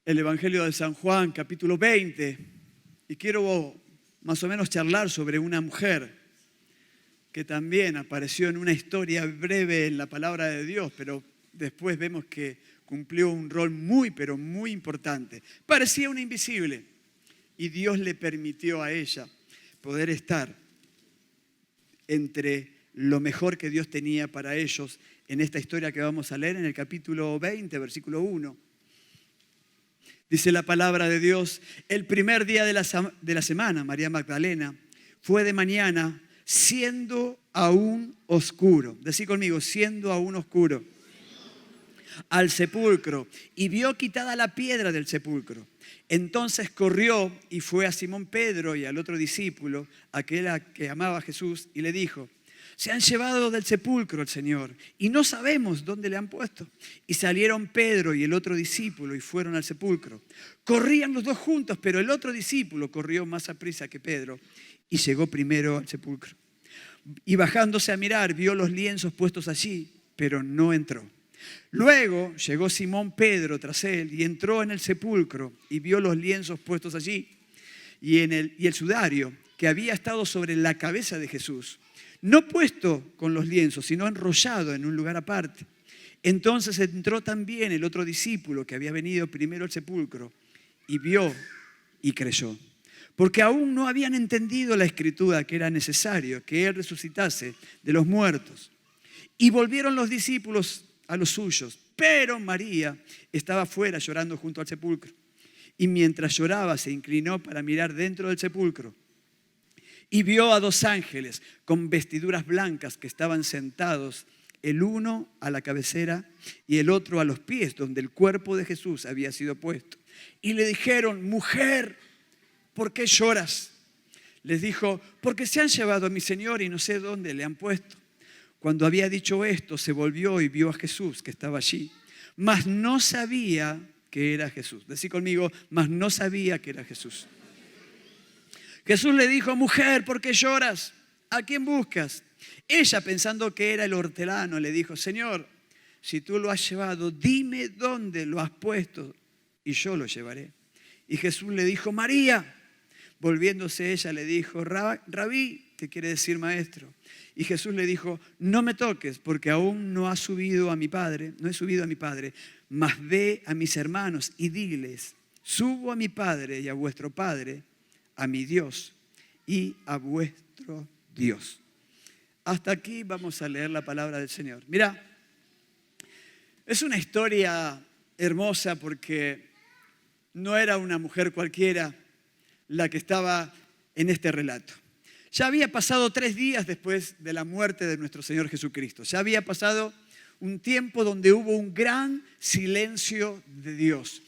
el Evangelio de San Juan, capítulo 20, y quiero más o menos charlar sobre una mujer que también apareció en una historia breve en la palabra de Dios, pero después vemos que cumplió un rol pero muy importante. Parecía una invisible y Dios le permitió a ella poder estar entre lo mejor que Dios tenía para ellos en esta historia que vamos a leer en el capítulo 20, versículo 1. Dice la palabra de Dios: el primer día de la semana, María Magdalena fue de mañana, siendo aún oscuro. Decí conmigo, siendo aún oscuro, al sepulcro, y vio quitada la piedra del sepulcro. Entonces corrió y fue a Simón Pedro y al otro discípulo, aquel a que amaba a Jesús, y le dijo: se han llevado del sepulcro al Señor y no sabemos dónde le han puesto. Y salieron Pedro y el otro discípulo y fueron al sepulcro. Corrían los dos juntos, pero el otro discípulo corrió más aprisa que Pedro y llegó primero al sepulcro. Y bajándose a mirar, vio los lienzos puestos allí, pero no entró. Luego llegó Simón Pedro tras él y entró en el sepulcro y vio los lienzos puestos allí y el sudario que había estado sobre la cabeza de Jesús, no puesto con los lienzos, sino enrollado en un lugar aparte. Entonces entró también el otro discípulo que había venido primero al sepulcro y vio y creyó, porque aún no habían entendido la escritura que era necesario que él resucitase de los muertos. Y volvieron los discípulos a los suyos, pero María estaba fuera llorando junto al sepulcro. Y mientras lloraba se inclinó para mirar dentro del sepulcro y vio a dos ángeles con vestiduras blancas que estaban sentados, el uno a la cabecera y el otro a los pies, donde el cuerpo de Jesús había sido puesto. Y le dijeron: mujer, ¿por qué lloras? Les dijo: porque se han llevado a mi Señor y no sé dónde le han puesto. Cuando había dicho esto, se volvió y vio a Jesús que estaba allí, mas no sabía que era Jesús. Decí conmigo, mas no sabía que era Jesús. Jesús le dijo: mujer, ¿por qué lloras? ¿A quién buscas? Ella, pensando que era el hortelano, le dijo: Señor, si tú lo has llevado, dime dónde lo has puesto y yo lo llevaré. Y Jesús le dijo: María. Volviéndose ella le dijo: Rabí, que quiere decir maestro. Y Jesús le dijo: no me toques, porque aún no he subido a mi Padre, mas ve a mis hermanos y diles: subo a mi Padre y a vuestro Padre, a mi Dios y a vuestro Dios. Hasta aquí vamos a leer la palabra del Señor. Mira, es una historia hermosa porque no era una mujer cualquiera la que estaba en este relato. Ya había pasado 3 días después de la muerte de nuestro Señor Jesucristo. Ya había pasado un tiempo donde hubo un gran silencio de Dios.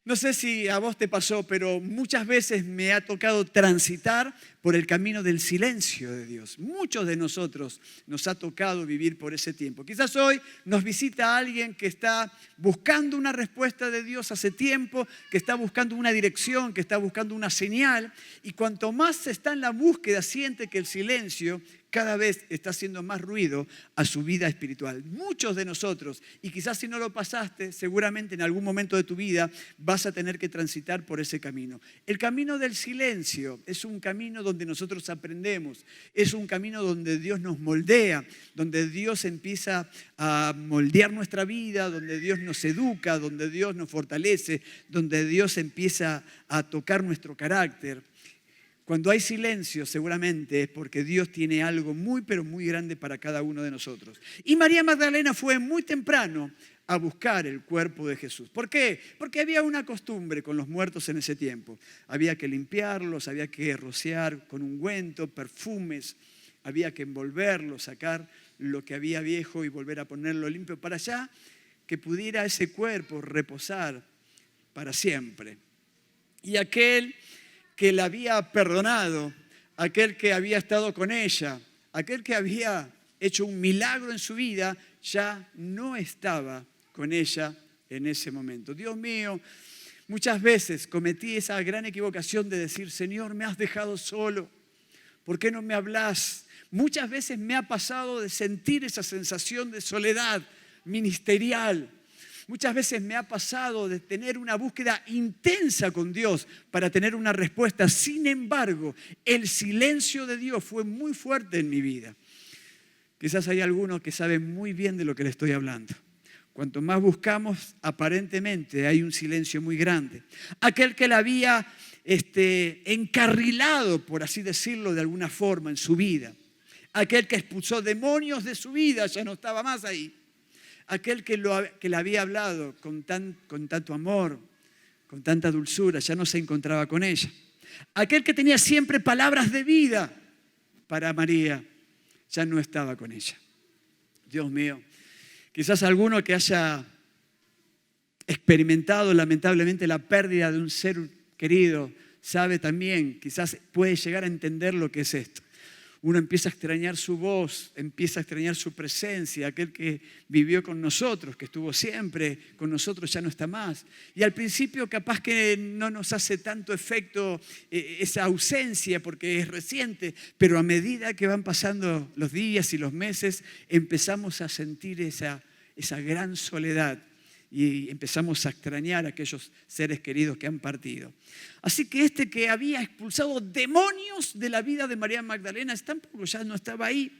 No sé si a vos te pasó, pero muchas veces me ha tocado transitar por el camino del silencio de Dios. Muchos de nosotros nos ha tocado vivir por ese tiempo. Quizás hoy nos visita alguien que está buscando una respuesta de Dios hace tiempo, que está buscando una dirección, que está buscando una señal. Y cuanto más se está en la búsqueda, siente que el silencio cada vez está haciendo más ruido a su vida espiritual. Muchos de nosotros, y quizás si no lo pasaste, seguramente en algún momento de tu vida vas a tener que transitar por ese camino. El camino del silencio es un camino donde nosotros aprendemos, es un camino donde Dios nos moldea, donde Dios empieza a moldear nuestra vida, donde Dios nos educa, donde Dios nos fortalece, donde Dios empieza a tocar nuestro carácter. Cuando hay silencio, seguramente es porque Dios tiene algo pero muy grande para cada uno de nosotros. Y María Magdalena fue muy temprano a buscar el cuerpo de Jesús. ¿Por qué? Porque había una costumbre con los muertos en ese tiempo. Había que limpiarlos, había que rociar con ungüento, perfumes, había que envolverlos, sacar lo que había viejo y volver a ponerlo limpio para allá, que pudiera ese cuerpo reposar para siempre. Y aquel que la había perdonado, aquel que había estado con ella, aquel que había hecho un milagro en su vida, ya no estaba con ella en ese momento. Dios mío, muchas veces cometí esa gran equivocación de decir: Señor, me has dejado solo, ¿por qué no me hablas? Muchas veces me ha pasado de sentir esa sensación de soledad ministerial, Muchas veces me ha pasado de tener una búsqueda intensa con Dios para tener una respuesta. Sin embargo, el silencio de Dios fue muy fuerte en mi vida. Quizás hay algunos que saben muy bien de lo que le estoy hablando. Cuanto más buscamos, aparentemente hay un silencio muy grande. Aquel que la había encarrilado, por así decirlo de alguna forma, en su vida. Aquel que expulsó demonios de su vida, ya no estaba más ahí. Aquel que le había hablado con tanto amor, con tanta dulzura, ya no se encontraba con ella. Aquel que tenía siempre palabras de vida para María, ya no estaba con ella. Dios mío, quizás alguno que haya experimentado lamentablemente la pérdida de un ser querido, sabe también, quizás puede llegar a entender lo que es esto. Uno empieza a extrañar su voz, empieza a extrañar su presencia, aquel que vivió con nosotros, que estuvo siempre con nosotros, ya no está más. Y al principio capaz que no nos hace tanto efecto esa ausencia porque es reciente, pero a medida que van pasando los días y los meses, empezamos a sentir esa gran soledad y empezamos a extrañar a aquellos seres queridos que han partido. Así que este que había expulsado demonios de la vida de María Magdalena tampoco ya no estaba ahí.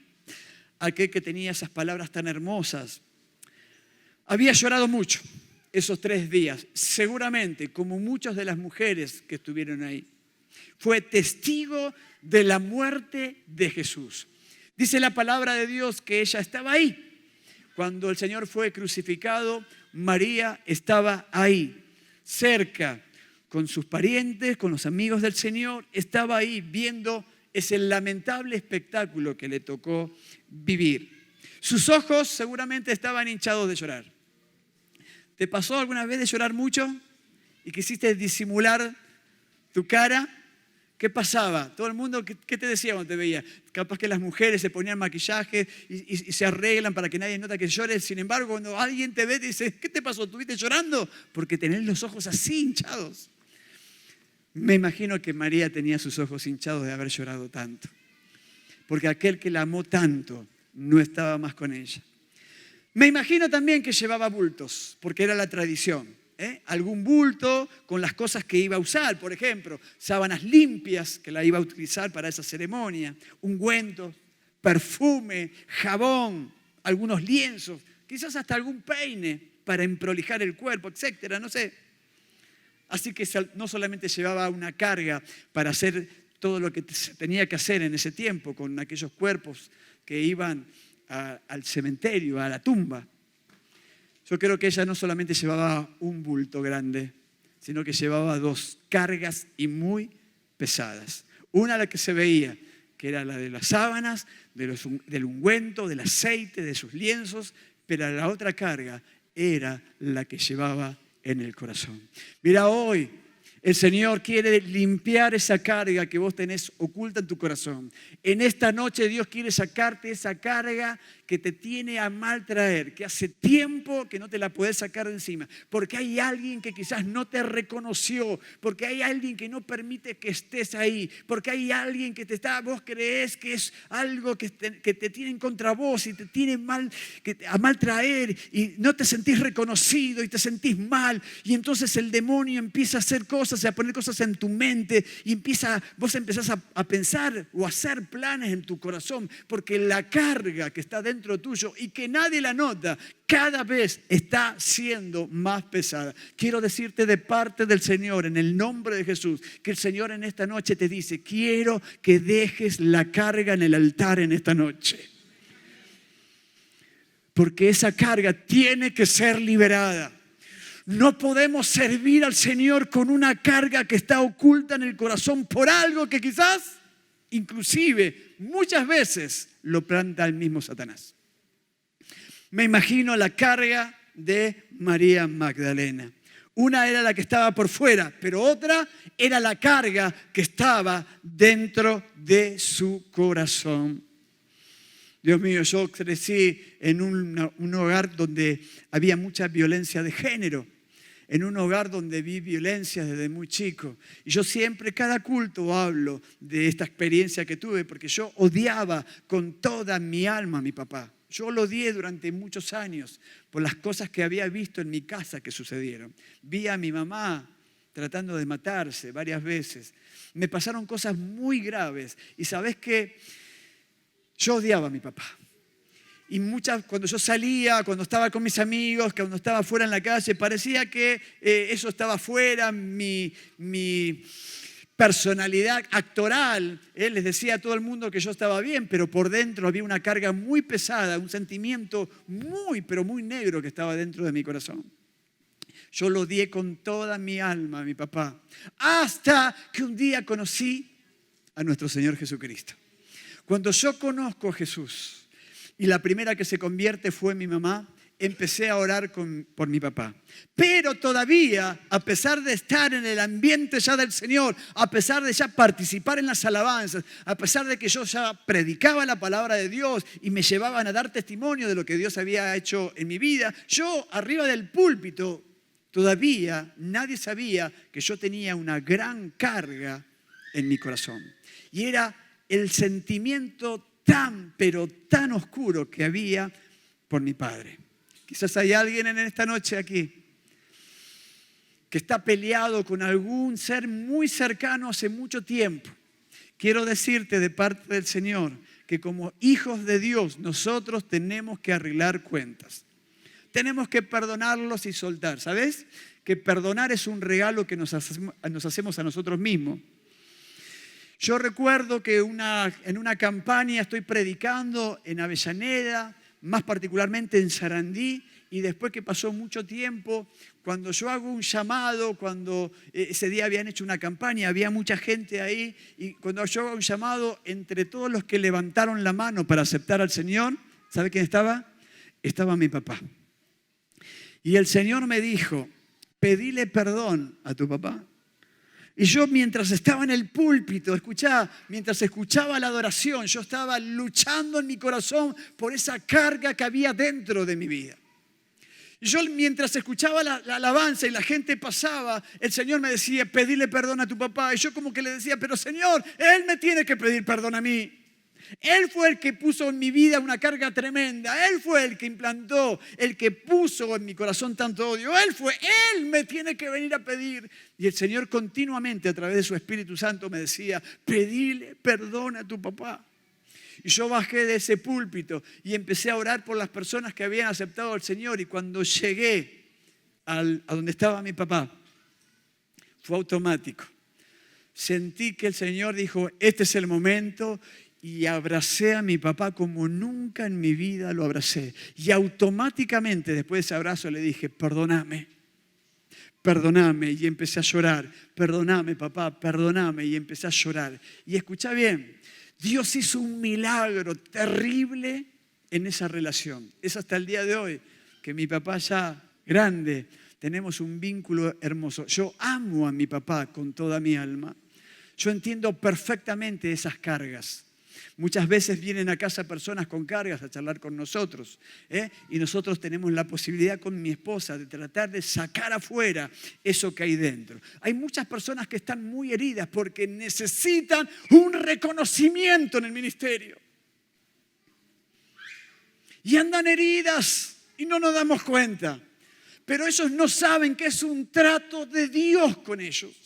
Aquel que tenía esas palabras tan hermosas. Había llorado mucho esos 3 días, seguramente como muchas de las mujeres que estuvieron ahí. Fue testigo de la muerte de Jesús. Dice la palabra de Dios que ella estaba ahí. Cuando el Señor fue crucificado, María estaba ahí, cerca, con sus parientes, con los amigos del Señor, estaba ahí viendo ese lamentable espectáculo que le tocó vivir. Sus ojos seguramente estaban hinchados de llorar. ¿Te pasó alguna vez de llorar mucho y quisiste disimular tu cara? ¿Qué pasaba? Todo el mundo, ¿qué te decía cuando te veía? Capaz que las mujeres se ponían maquillaje y se arreglan para que nadie nota que llores. Sin embargo, cuando alguien te ve, te dice, ¿qué te pasó? ¿Estuviste llorando? Porque tenés los ojos así hinchados. Me imagino que María tenía sus ojos hinchados de haber llorado tanto. Porque aquel que la amó tanto no estaba más con ella. Me imagino también que llevaba bultos, porque era la tradición. Algún bulto con las cosas que iba a usar, por ejemplo, sábanas limpias que la iba a utilizar para esa ceremonia, ungüentos, perfume, jabón, algunos lienzos, quizás hasta algún peine para emprolijar el cuerpo, etcétera, no sé. Así que no solamente llevaba una carga para hacer todo lo que tenía que hacer en ese tiempo con aquellos cuerpos que iban al cementerio, a la tumba. Yo creo que ella no solamente llevaba un bulto grande, sino que llevaba 2 cargas y muy pesadas. Una la que se veía, que era la de las sábanas, del ungüento, del aceite, de sus lienzos, pero la otra carga era la que llevaba en el corazón. Mira, hoy el Señor quiere limpiar esa carga que vos tenés oculta en tu corazón. En esta noche Dios quiere sacarte esa carga que te tiene a mal traer, que hace tiempo que no te la puedes sacar de encima, porque hay alguien que quizás no te reconoció, porque hay alguien que no permite que estés ahí, porque hay alguien que vos creés que es algo que te tienen contra vos y te tienen a mal traer y no te sentís reconocido y te sentís mal y entonces el demonio empieza a hacer cosas, a poner cosas en tu mente y vos empezás a pensar o a hacer planes en tu corazón, porque la carga que está dentro tuyo y que nadie la nota, cada vez está siendo más pesada. Quiero decirte de parte del Señor, en el nombre de Jesús, que el Señor en esta noche te dice, quiero que dejes la carga en el altar en esta noche. Porque esa carga tiene que ser liberada. No podemos servir al Señor con una carga que está oculta en el corazón por algo que quizás, inclusive, muchas veces lo planta el mismo Satanás. Me imagino la carga de María Magdalena. Una era la que estaba por fuera, pero otra era la carga que estaba dentro de su corazón. Dios mío, yo crecí en un hogar donde había mucha violencia de género. En un hogar donde vi violencia desde muy chico. Y yo siempre, cada culto hablo de esta experiencia que tuve, porque yo odiaba con toda mi alma a mi papá. Yo lo odié durante muchos años por las cosas que había visto en mi casa que sucedieron. Vi a mi mamá tratando de matarse varias veces. Me pasaron cosas muy graves. Y ¿sabés qué? Yo odiaba a mi papá. Y cuando yo salía, cuando estaba con mis amigos, cuando estaba fuera en la calle, parecía que eso estaba fuera, mi personalidad actoral. Les decía a todo el mundo que yo estaba bien, pero por dentro había una carga muy pesada, un sentimiento muy, pero muy negro que estaba dentro de mi corazón. Yo lo odié con toda mi alma a mi papá, hasta que un día conocí a nuestro Señor Jesucristo. Cuando yo conozco a Jesús y la primera que se convierte fue mi mamá, empecé a orar por mi papá. Pero todavía, a pesar de estar en el ambiente ya del Señor, a pesar de ya participar en las alabanzas, a pesar de que yo ya predicaba la palabra de Dios y me llevaban a dar testimonio de lo que Dios había hecho en mi vida, yo arriba del púlpito, todavía nadie sabía que yo tenía una gran carga en mi corazón. Y era el sentimiento tan, pero tan oscuro que había por mi padre. Quizás hay alguien en esta noche aquí que está peleado con algún ser muy cercano hace mucho tiempo. Quiero decirte de parte del Señor que como hijos de Dios nosotros tenemos que arreglar cuentas. Tenemos que perdonarlos y soltar. ¿Sabes? Que perdonar es un regalo que nos hacemos a nosotros mismos. Yo recuerdo que en una campaña estoy predicando en Avellaneda, más particularmente en Sarandí, y después que pasó mucho tiempo, cuando yo hago un llamado, cuando ese día habían hecho una campaña, había mucha gente ahí, y cuando yo hago un llamado, entre todos los que levantaron la mano para aceptar al Señor, ¿sabe quién estaba? Estaba mi papá. Y el Señor me dijo, pedile perdón a tu papá. Y yo mientras estaba en el púlpito, mientras escuchaba la adoración, yo estaba luchando en mi corazón por esa carga que había dentro de mi vida. Y yo mientras escuchaba la alabanza y la gente pasaba, el Señor me decía, pedile perdón a tu papá. Y yo como que le decía, pero Señor, Él me tiene que pedir perdón a mí. Él fue el que puso en mi vida una carga tremenda. Él fue el que implantó, el que puso en mi corazón tanto odio. Él me tiene que venir a pedir. Y el Señor continuamente a través de su Espíritu Santo me decía, pedile perdón a tu papá. Y yo bajé de ese púlpito y empecé a orar por las personas que habían aceptado al Señor. Y cuando llegué a donde estaba mi papá, fue automático. Sentí que el Señor dijo, este es el momento. Y abracé a mi papá como nunca en mi vida lo abracé. Y automáticamente después de ese abrazo le dije, perdóname, perdóname. Y empecé a llorar, perdóname papá, perdóname. Y empecé a llorar. Y escuchá bien, Dios hizo un milagro terrible en esa relación. Es hasta el día de hoy que mi papá ya grande, tenemos un vínculo hermoso. Yo amo a mi papá con toda mi alma. Yo entiendo perfectamente esas cargas. Muchas veces vienen a casa personas con cargas a charlar con nosotros, y nosotros tenemos la posibilidad con mi esposa de tratar de sacar afuera eso que hay dentro. Hay muchas personas que están muy heridas porque necesitan un reconocimiento en el ministerio. Y andan heridas y no nos damos cuenta. Pero ellos no saben que es un trato de Dios con ellos.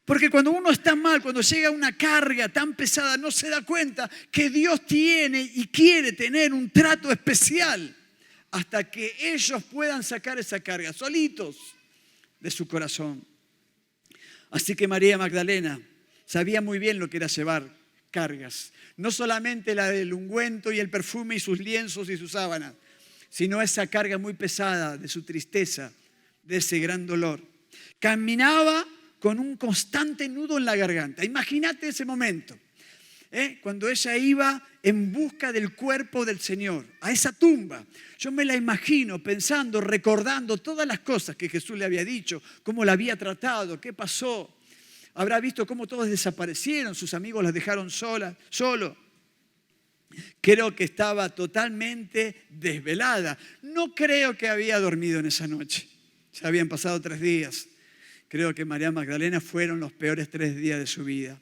Porque cuando uno está mal, cuando llega una carga tan pesada, no se da cuenta que Dios tiene y quiere tener un trato especial hasta que ellos puedan sacar esa carga solitos de su corazón. Así que María Magdalena sabía muy bien lo que era llevar cargas. No solamente la del ungüento y el perfume y sus lienzos y sus sábanas, sino esa carga muy pesada de su tristeza, de ese gran dolor. Caminaba con un constante nudo en la garganta. Imagínate ese momento, cuando ella iba en busca del cuerpo del Señor, a esa tumba. Yo me la imagino pensando, recordando todas las cosas que Jesús le había dicho, cómo la había tratado, qué pasó. Habrá visto cómo todos desaparecieron, sus amigos la dejaron solo. Creo que estaba totalmente desvelada. No creo que había dormido en esa noche. Ya habían pasado 3 días. Creo que María Magdalena fueron los peores 3 días de su vida.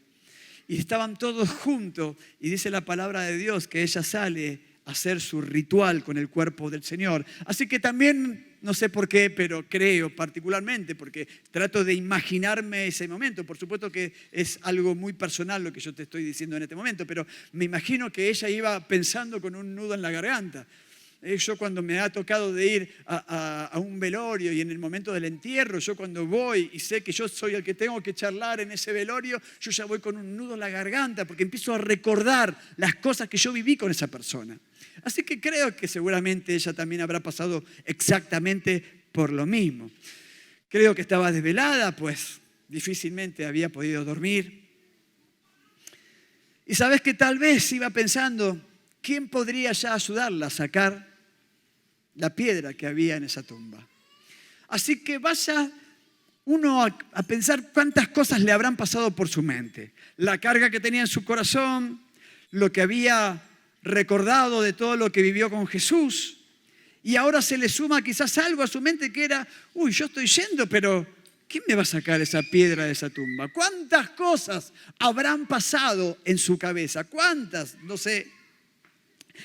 Y estaban todos juntos y dice la palabra de Dios que ella sale hacer su ritual con el cuerpo del Señor. Así que también, no sé por qué, pero creo particularmente, porque trato de imaginarme ese momento. Por supuesto que es algo muy personal lo que yo te estoy diciendo en este momento, pero me imagino que ella iba pensando con un nudo en la garganta. Yo cuando me ha tocado de ir a un velorio y en el momento del entierro, yo cuando voy y sé que yo soy el que tengo que charlar en ese velorio, yo ya voy con un nudo en la garganta porque empiezo a recordar las cosas que yo viví con esa persona. Así que creo que seguramente ella también habrá pasado exactamente por lo mismo. Creo que estaba desvelada, pues difícilmente había podido dormir. Y sabes que tal vez iba pensando, ¿quién podría ya ayudarla a sacar la piedra que había en esa tumba? Así que vaya uno a pensar cuántas cosas le habrán pasado por su mente. La carga que tenía en su corazón, lo que había recordado de todo lo que vivió con Jesús. Y ahora se le suma quizás algo a su mente que era, yo estoy yendo, pero ¿quién me va a sacar esa piedra de esa tumba? ¿Cuántas cosas habrán pasado en su cabeza? ¿Cuántas? No sé.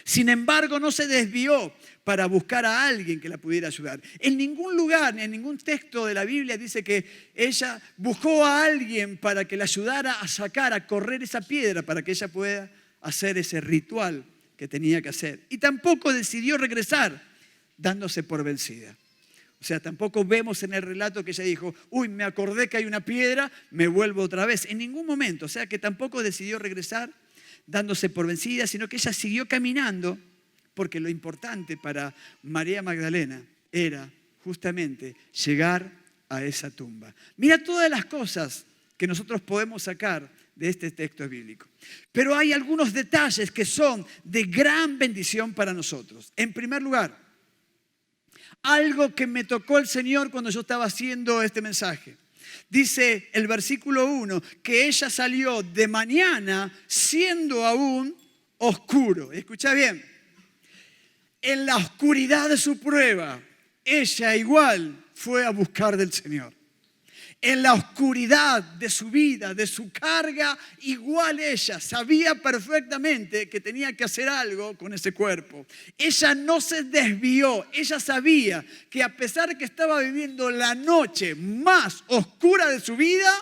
Sin embargo, no se desvió para buscar a alguien que la pudiera ayudar. En ningún lugar, ni en ningún texto de la Biblia dice que ella buscó a alguien para que la ayudara a sacar, a correr esa piedra, para que ella pueda hacer ese ritual que tenía que hacer. Y tampoco decidió regresar dándose por vencida. O sea, tampoco vemos en el relato que ella dijo, me acordé que hay una piedra, me vuelvo otra vez. En ningún momento. O sea, que tampoco decidió regresar dándose por vencida, sino que ella siguió caminando, porque lo importante para María Magdalena era justamente llegar a esa tumba. Mira todas las cosas que nosotros podemos sacar de este texto bíblico. Pero hay algunos detalles que son de gran bendición para nosotros. En primer lugar, algo que me tocó el Señor cuando yo estaba haciendo este mensaje. Dice el versículo 1 que ella salió de mañana siendo aún oscuro. Escucha bien. En la oscuridad de su prueba, ella igual fue a buscar del Señor. En la oscuridad de su vida, de su carga, igual ella sabía perfectamente que tenía que hacer algo con ese cuerpo. Ella no se desvió, ella sabía que a pesar de que estaba viviendo la noche más oscura de su vida,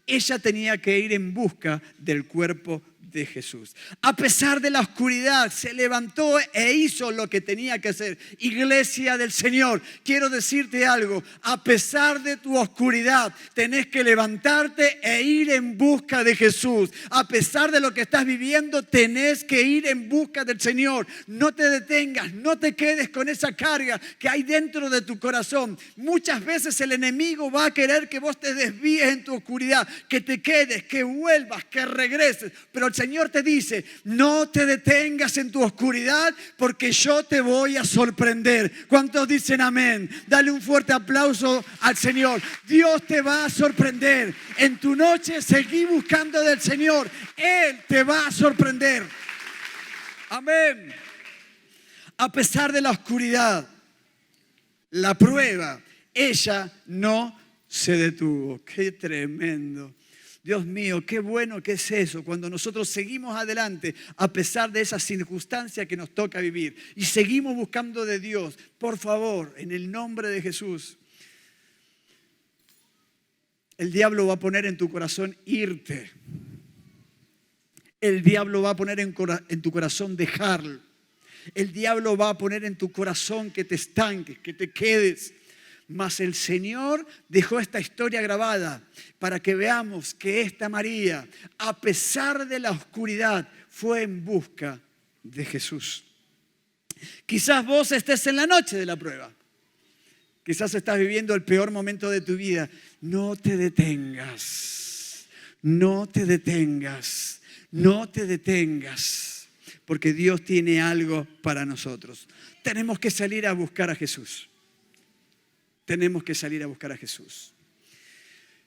ella tenía que ir en busca del cuerpo de Jesús. A pesar de la oscuridad, se levantó e hizo lo que tenía que hacer. Iglesia del Señor, quiero decirte algo. A pesar de tu oscuridad, tenés que levantarte e ir en busca de Jesús. A pesar de lo que estás viviendo, tenés que ir en busca del Señor. No te detengas, no te quedes con esa carga que hay dentro de tu corazón. Muchas veces el enemigo va a querer que vos te desvíes en tu oscuridad, que te quedes, que vuelvas, que regreses. Pero el Señor te dice, no te detengas en tu oscuridad porque yo te voy a sorprender. ¿Cuántos dicen amén? Dale un fuerte aplauso al Señor. Dios te va a sorprender. En tu noche seguí buscando del Señor. Él te va a sorprender. Amén. A pesar de la oscuridad, la prueba, ella no se detuvo. Qué tremendo. Dios mío, qué bueno que es eso, cuando nosotros seguimos adelante a pesar de esas circunstancias que nos toca vivir y seguimos buscando de Dios. Por favor, en el nombre de Jesús, el diablo va a poner en tu corazón irte. El diablo va a poner en tu corazón dejarlo. El diablo va a poner en tu corazón que te estanques, que te quedes. Mas el Señor dejó esta historia grabada para que veamos que esta María, a pesar de la oscuridad, fue en busca de Jesús. Quizás vos estés en la noche de la prueba. Quizás estás viviendo el peor momento de tu vida. No te detengas. No te detengas. No te detengas. Porque Dios tiene algo para nosotros. Tenemos que salir a buscar a Jesús. Tenemos que salir a buscar a Jesús.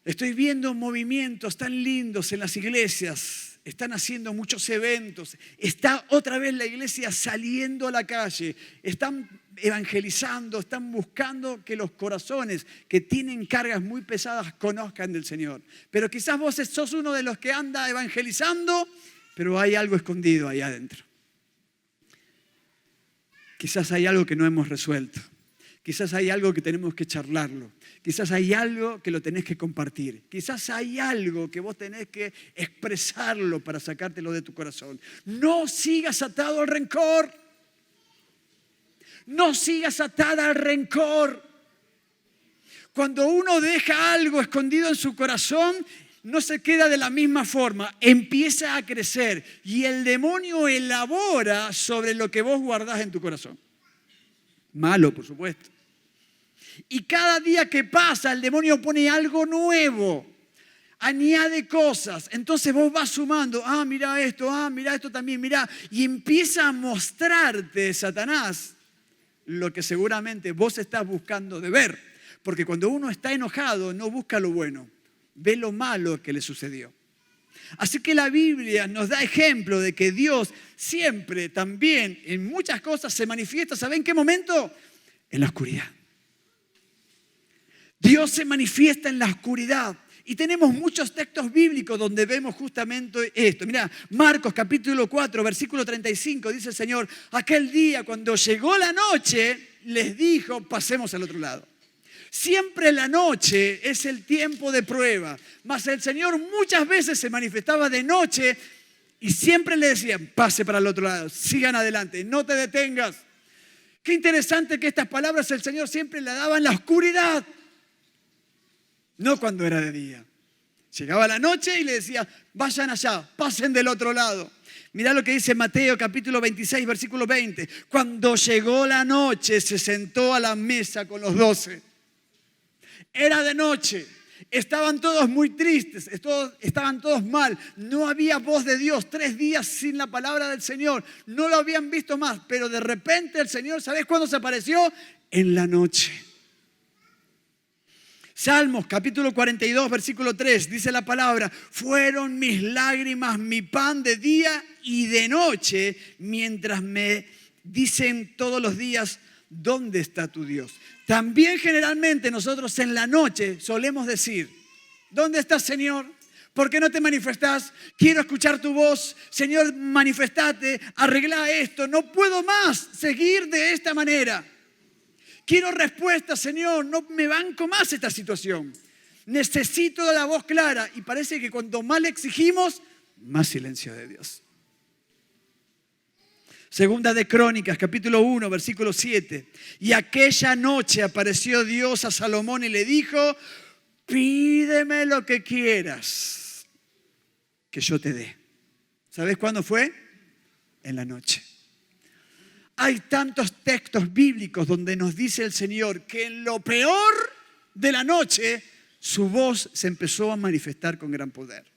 Estoy viendo movimientos tan lindos en las iglesias. Están haciendo muchos eventos. Está otra vez la iglesia saliendo a la calle. Están evangelizando, están buscando que los corazones que tienen cargas muy pesadas conozcan del Señor. Pero quizás vos sos uno de los que anda evangelizando, pero hay algo escondido ahí adentro. Quizás hay algo que no hemos resuelto. Quizás hay algo que tenemos que charlarlo. Quizás hay algo que lo tenés que compartir. Quizás hay algo que vos tenés que expresarlo para sacártelo de tu corazón. No sigas atado al rencor. No sigas atada al rencor. Cuando uno deja algo escondido en su corazón, no se queda de la misma forma, empieza a crecer y el demonio elabora sobre lo que vos guardás en tu corazón. Malo, por supuesto. Y cada día que pasa, el demonio pone algo nuevo, añade cosas. Entonces vos vas sumando, mira esto también, mira. Y empieza a mostrarte, Satanás, lo que seguramente vos estás buscando de ver. Porque cuando uno está enojado, no busca lo bueno, ve lo malo que le sucedió. Así que la Biblia nos da ejemplo de que Dios siempre, también, en muchas cosas se manifiesta. ¿Saben en qué momento? En la oscuridad. Dios se manifiesta en la oscuridad. Y tenemos muchos textos bíblicos donde vemos justamente esto. Mira, Marcos capítulo 4, versículo 35, dice el Señor, aquel día cuando llegó la noche, les dijo, pasemos al otro lado. Siempre la noche es el tiempo de prueba, mas el Señor muchas veces se manifestaba de noche y siempre le decían, pase para el otro lado, sigan adelante, no te detengas. Qué interesante que estas palabras el Señor siempre las daba en la oscuridad, no cuando era de día. Llegaba la noche y le decía, vayan allá, pasen del otro lado. Mirá lo que dice Mateo capítulo 26, versículo 20. Cuando llegó la noche se sentó a la mesa con los 12. Era de noche, estaban todos muy tristes, estaban todos mal, no había voz de Dios, 3 días sin la palabra del Señor, no lo habían visto más, pero de repente el Señor, ¿sabés cuándo se apareció? En la noche. Salmos capítulo 42, versículo 3, dice la palabra, fueron mis lágrimas mi pan de día y de noche, mientras me dicen todos los días, ¿dónde está tu Dios? También generalmente nosotros en la noche solemos decir, ¿dónde estás, Señor? ¿Por qué no te manifestás? Quiero escuchar tu voz. Señor, manifestate, arregla esto. No puedo más seguir de esta manera. Quiero respuesta, Señor. No me banco más esta situación. Necesito la voz clara. Y parece que cuanto más le exigimos, más silencio de Dios. Segunda de Crónicas, capítulo 1, versículo 7. Y aquella noche apareció Dios a Salomón y le dijo, pídeme lo que quieras, que yo te dé. ¿Sabes cuándo fue? En la noche. Hay tantos textos bíblicos donde nos dice el Señor que en lo peor de la noche, su voz se empezó a manifestar con gran poder.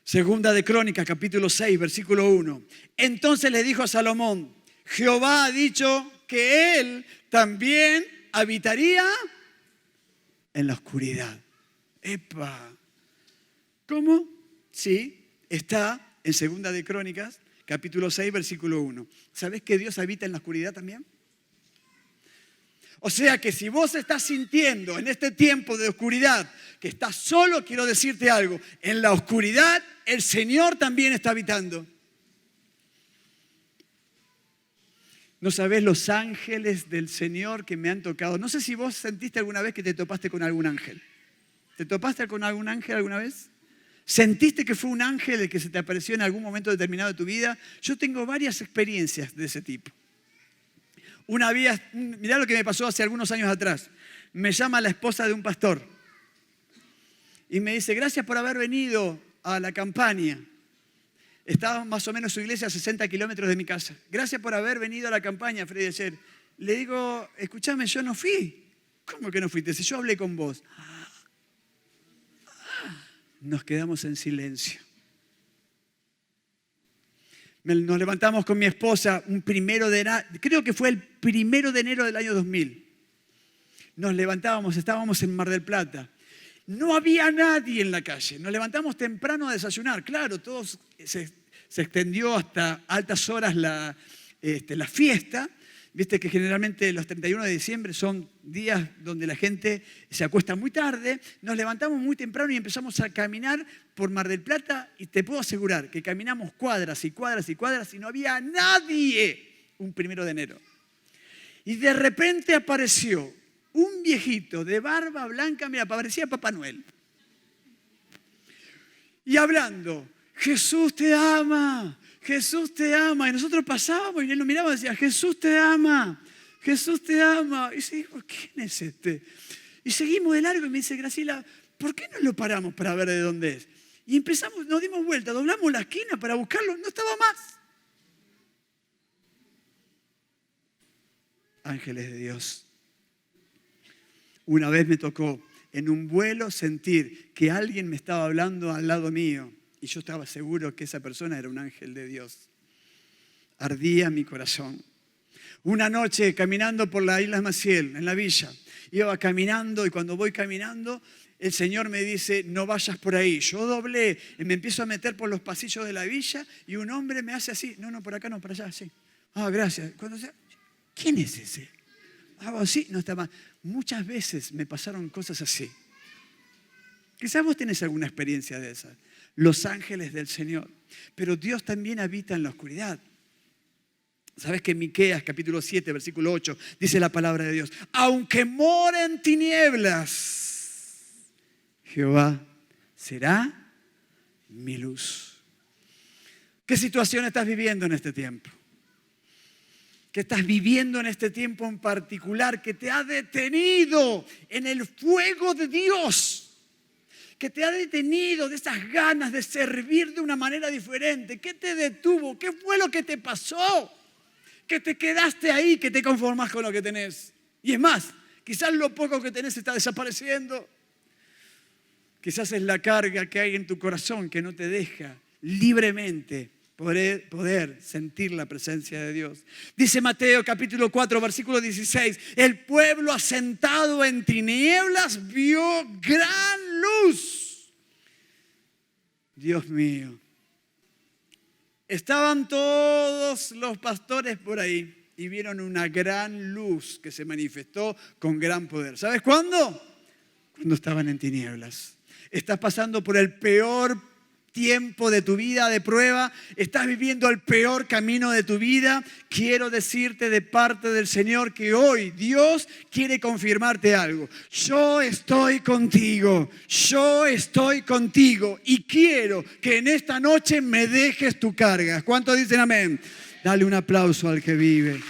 Segunda de Crónicas, capítulo 6, versículo 1. Entonces le dijo a Salomón, Jehová ha dicho que él también habitaría en la oscuridad. ¡Epa! ¿Cómo? Sí, está en Segunda de Crónicas, capítulo 6, versículo 1. ¿Sabes que Dios habita en la oscuridad también? O sea que si vos estás sintiendo en este tiempo de oscuridad que estás solo, quiero decirte algo. En la oscuridad el Señor también está habitando. No sabés los ángeles del Señor que me han tocado. No sé si vos sentiste alguna vez que te topaste con algún ángel. ¿Te topaste con algún ángel alguna vez? ¿Sentiste que fue un ángel el que se te apareció en algún momento determinado de tu vida? Yo tengo varias experiencias de ese tipo. Una vez, mirá lo que me pasó hace algunos años atrás. Me llama la esposa de un pastor y me dice, gracias por haber venido a la campaña. Estaba más o menos su iglesia a 60 kilómetros de mi casa. Gracias por haber venido a la campaña, Freddy, ayer. Le digo, escúchame, yo no fui. ¿Cómo que no fuiste? Si yo hablé con vos. Nos quedamos en silencio. Nos levantamos con mi esposa creo que fue el 1 de enero del año 2000. Nos levantábamos, estábamos en Mar del Plata. No había nadie en la calle. Nos levantamos temprano a desayunar. Claro, se extendió hasta altas horas la fiesta. Viste que generalmente los 31 de diciembre son días donde la gente se acuesta muy tarde, nos levantamos muy temprano y empezamos a caminar por Mar del Plata y te puedo asegurar que caminamos cuadras y cuadras y cuadras y no había nadie un 1 de enero. Y de repente apareció un viejito de barba blanca, mira, parecía Papá Noel. Y hablando, Jesús te ama. Jesús te ama. Y nosotros pasábamos y él nos miraba y decía, Jesús te ama, Jesús te ama. Y decimos, ¿quién es este? Y seguimos de largo y me dice, Graciela, ¿por qué no lo paramos para ver de dónde es? Y empezamos, nos dimos vuelta, doblamos la esquina para buscarlo, no estaba más. Ángeles de Dios. Una vez me tocó en un vuelo sentir que alguien me estaba hablando al lado mío. Y yo estaba seguro que esa persona era un ángel de Dios. Ardía mi corazón. Una noche caminando por la isla Maciel, en la villa, iba caminando y cuando voy caminando, el Señor me dice, no vayas por ahí. Yo doblé y me empiezo a meter por los pasillos de la villa y un hombre me hace así. No, por acá no, para allá, así. Ah, gracias. ¿Quién es ese? Hago así, no está mal. Muchas veces me pasaron cosas así. Quizás vos tenés alguna experiencia de esas. Los ángeles del Señor. Pero Dios también habita en la oscuridad. ¿Sabes que en Miqueas capítulo 7, versículo 8, dice la palabra de Dios? Aunque more en tinieblas, Jehová será mi luz. ¿Qué situación estás viviendo en este tiempo? ¿Qué estás viviendo en este tiempo en particular que te ha detenido en el fuego de Dios? Que te ha detenido de esas ganas de servir de una manera diferente. ¿Qué te detuvo? ¿Qué fue lo que te pasó? Que te quedaste ahí, que te conformás con lo que tenés. Y es más, quizás lo poco que tenés está desapareciendo. Quizás es la carga que hay en tu corazón que no te deja libremente poder sentir la presencia de Dios. Dice Mateo capítulo 4, versículo 16, el pueblo asentado en tinieblas vio gran luz. Dios mío. Estaban todos los pastores por ahí y vieron una gran luz que se manifestó con gran poder. ¿Sabes cuándo? Cuando estaban en tinieblas. Estás pasando por el peor tiempo de tu vida de prueba, estás viviendo el peor camino de tu vida. Quiero decirte de parte del Señor que hoy Dios quiere confirmarte algo. Yo estoy contigo y quiero que en esta noche me dejes tu carga. ¿Cuántos dicen amén? Dale un aplauso al que vive.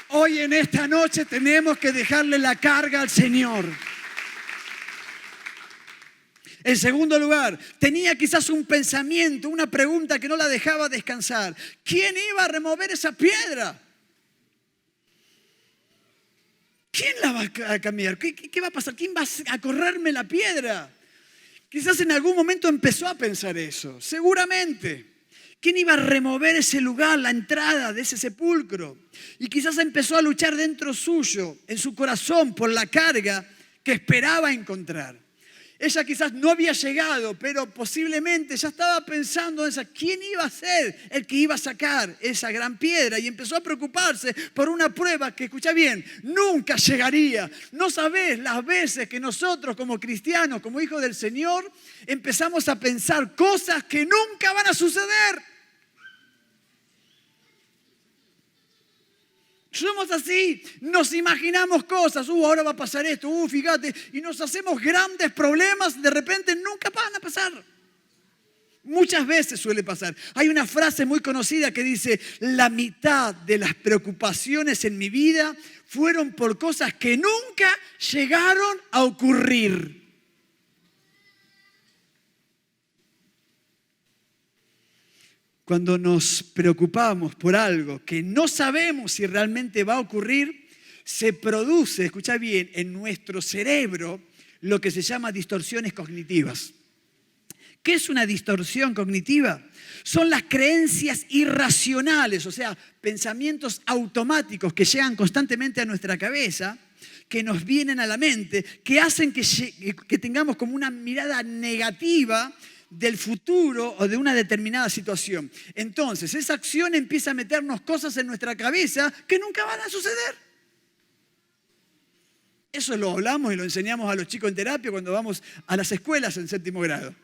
Hoy en esta noche tenemos que dejarle la carga al Señor. En segundo lugar, tenía quizás un pensamiento, una pregunta que no la dejaba descansar. ¿Quién iba a remover esa piedra? ¿Quién la va a cambiar? ¿Qué va a pasar? ¿Quién va a correrme la piedra? Quizás en algún momento empezó a pensar eso, seguramente. ¿Quién iba a remover ese lugar, la entrada de ese sepulcro? Y quizás empezó a luchar dentro suyo, en su corazón, por la carga que esperaba encontrar. Ella quizás no había llegado, pero posiblemente ya estaba pensando en esa. ¿Quién iba a ser el que iba a sacar esa gran piedra? Y empezó a preocuparse por una prueba que, escucha bien, nunca llegaría. No sabés las veces que nosotros como cristianos, como hijos del Señor, empezamos a pensar cosas que nunca van a suceder. Somos así, nos imaginamos cosas, ahora va a pasar esto, fíjate, y nos hacemos grandes problemas, de repente nunca van a pasar. Muchas veces suele pasar. Hay una frase muy conocida que dice, la mitad de las preocupaciones en mi vida fueron por cosas que nunca llegaron a ocurrir. Cuando nos preocupamos por algo que no sabemos si realmente va a ocurrir, se produce, escucha bien, en nuestro cerebro lo que se llama distorsiones cognitivas. ¿Qué es una distorsión cognitiva? Son las creencias irracionales, o sea, pensamientos automáticos que llegan constantemente a nuestra cabeza, que nos vienen a la mente, que hacen que tengamos como una mirada negativa del futuro o de una determinada situación. Entonces, esa acción empieza a meternos cosas en nuestra cabeza que nunca van a suceder. Eso lo hablamos y lo enseñamos a los chicos en terapia cuando vamos a las escuelas en 7º grado.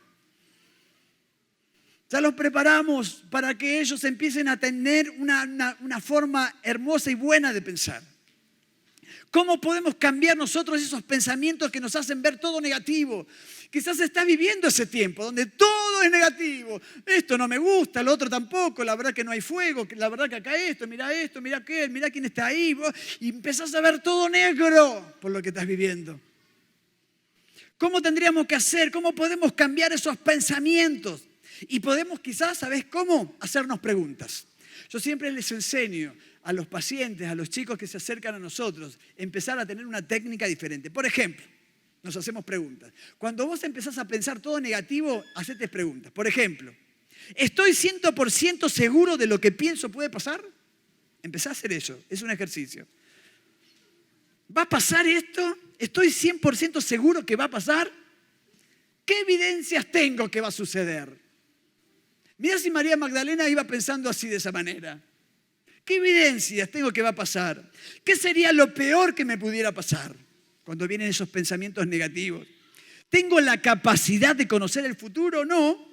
Ya los preparamos para que ellos empiecen a tener una forma hermosa y buena de pensar. ¿Cómo podemos cambiar nosotros esos pensamientos que nos hacen ver todo negativo? Quizás está viviendo ese tiempo donde todo es negativo. Esto no me gusta, lo otro tampoco, la verdad que no hay fuego, la verdad que acá esto, mira aquel, mira quién está ahí. Y empezás a ver todo negro por lo que estás viviendo. ¿Cómo tendríamos que hacer? ¿Cómo podemos cambiar esos pensamientos? Y podemos quizás, ¿sabes cómo? Hacernos preguntas. Yo siempre les enseño a los pacientes, a los chicos que se acercan a nosotros, empezar a tener una técnica diferente. Por ejemplo, nos hacemos preguntas. Cuando vos empezás a pensar todo negativo, hacete preguntas. Por ejemplo, ¿estoy 100% seguro de lo que pienso puede pasar? Empezá a hacer eso, es un ejercicio. ¿Va a pasar esto? ¿Estoy 100% seguro que va a pasar? ¿Qué evidencias tengo que va a suceder? Mirá si María Magdalena iba pensando así, de esa manera. ¿Qué evidencias tengo que va a pasar? ¿Qué sería lo peor que me pudiera pasar cuando vienen esos pensamientos negativos? ¿Tengo la capacidad de conocer el futuro o no?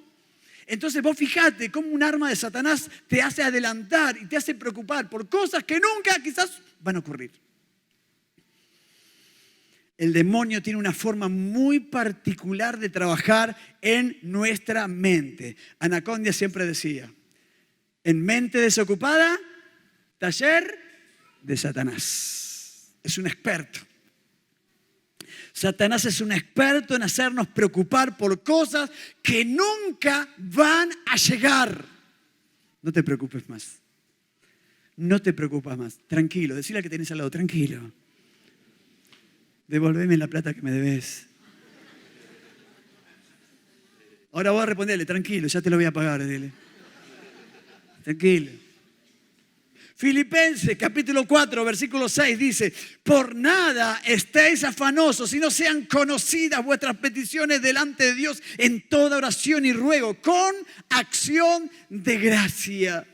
Entonces vos fijate cómo un arma de Satanás te hace adelantar y te hace preocupar por cosas que nunca quizás van a ocurrir. El demonio tiene una forma muy particular de trabajar en nuestra mente. Anacondia siempre decía, en mente desocupada, taller de Satanás. Es un experto. Satanás es un experto en hacernos preocupar por cosas que nunca van a llegar. No te preocupes más. No te preocupas más. Tranquilo, decile al que tenés al lado, tranquilo. Devolveme la plata que me debes. Ahora voy a responderle, tranquilo, ya te lo voy a pagar, dile. Tranquilo. Filipenses capítulo 4, versículo 6 dice, por nada estéis afanosos, sino sean conocidas vuestras peticiones delante de Dios en toda oración y ruego, con acción de gracia.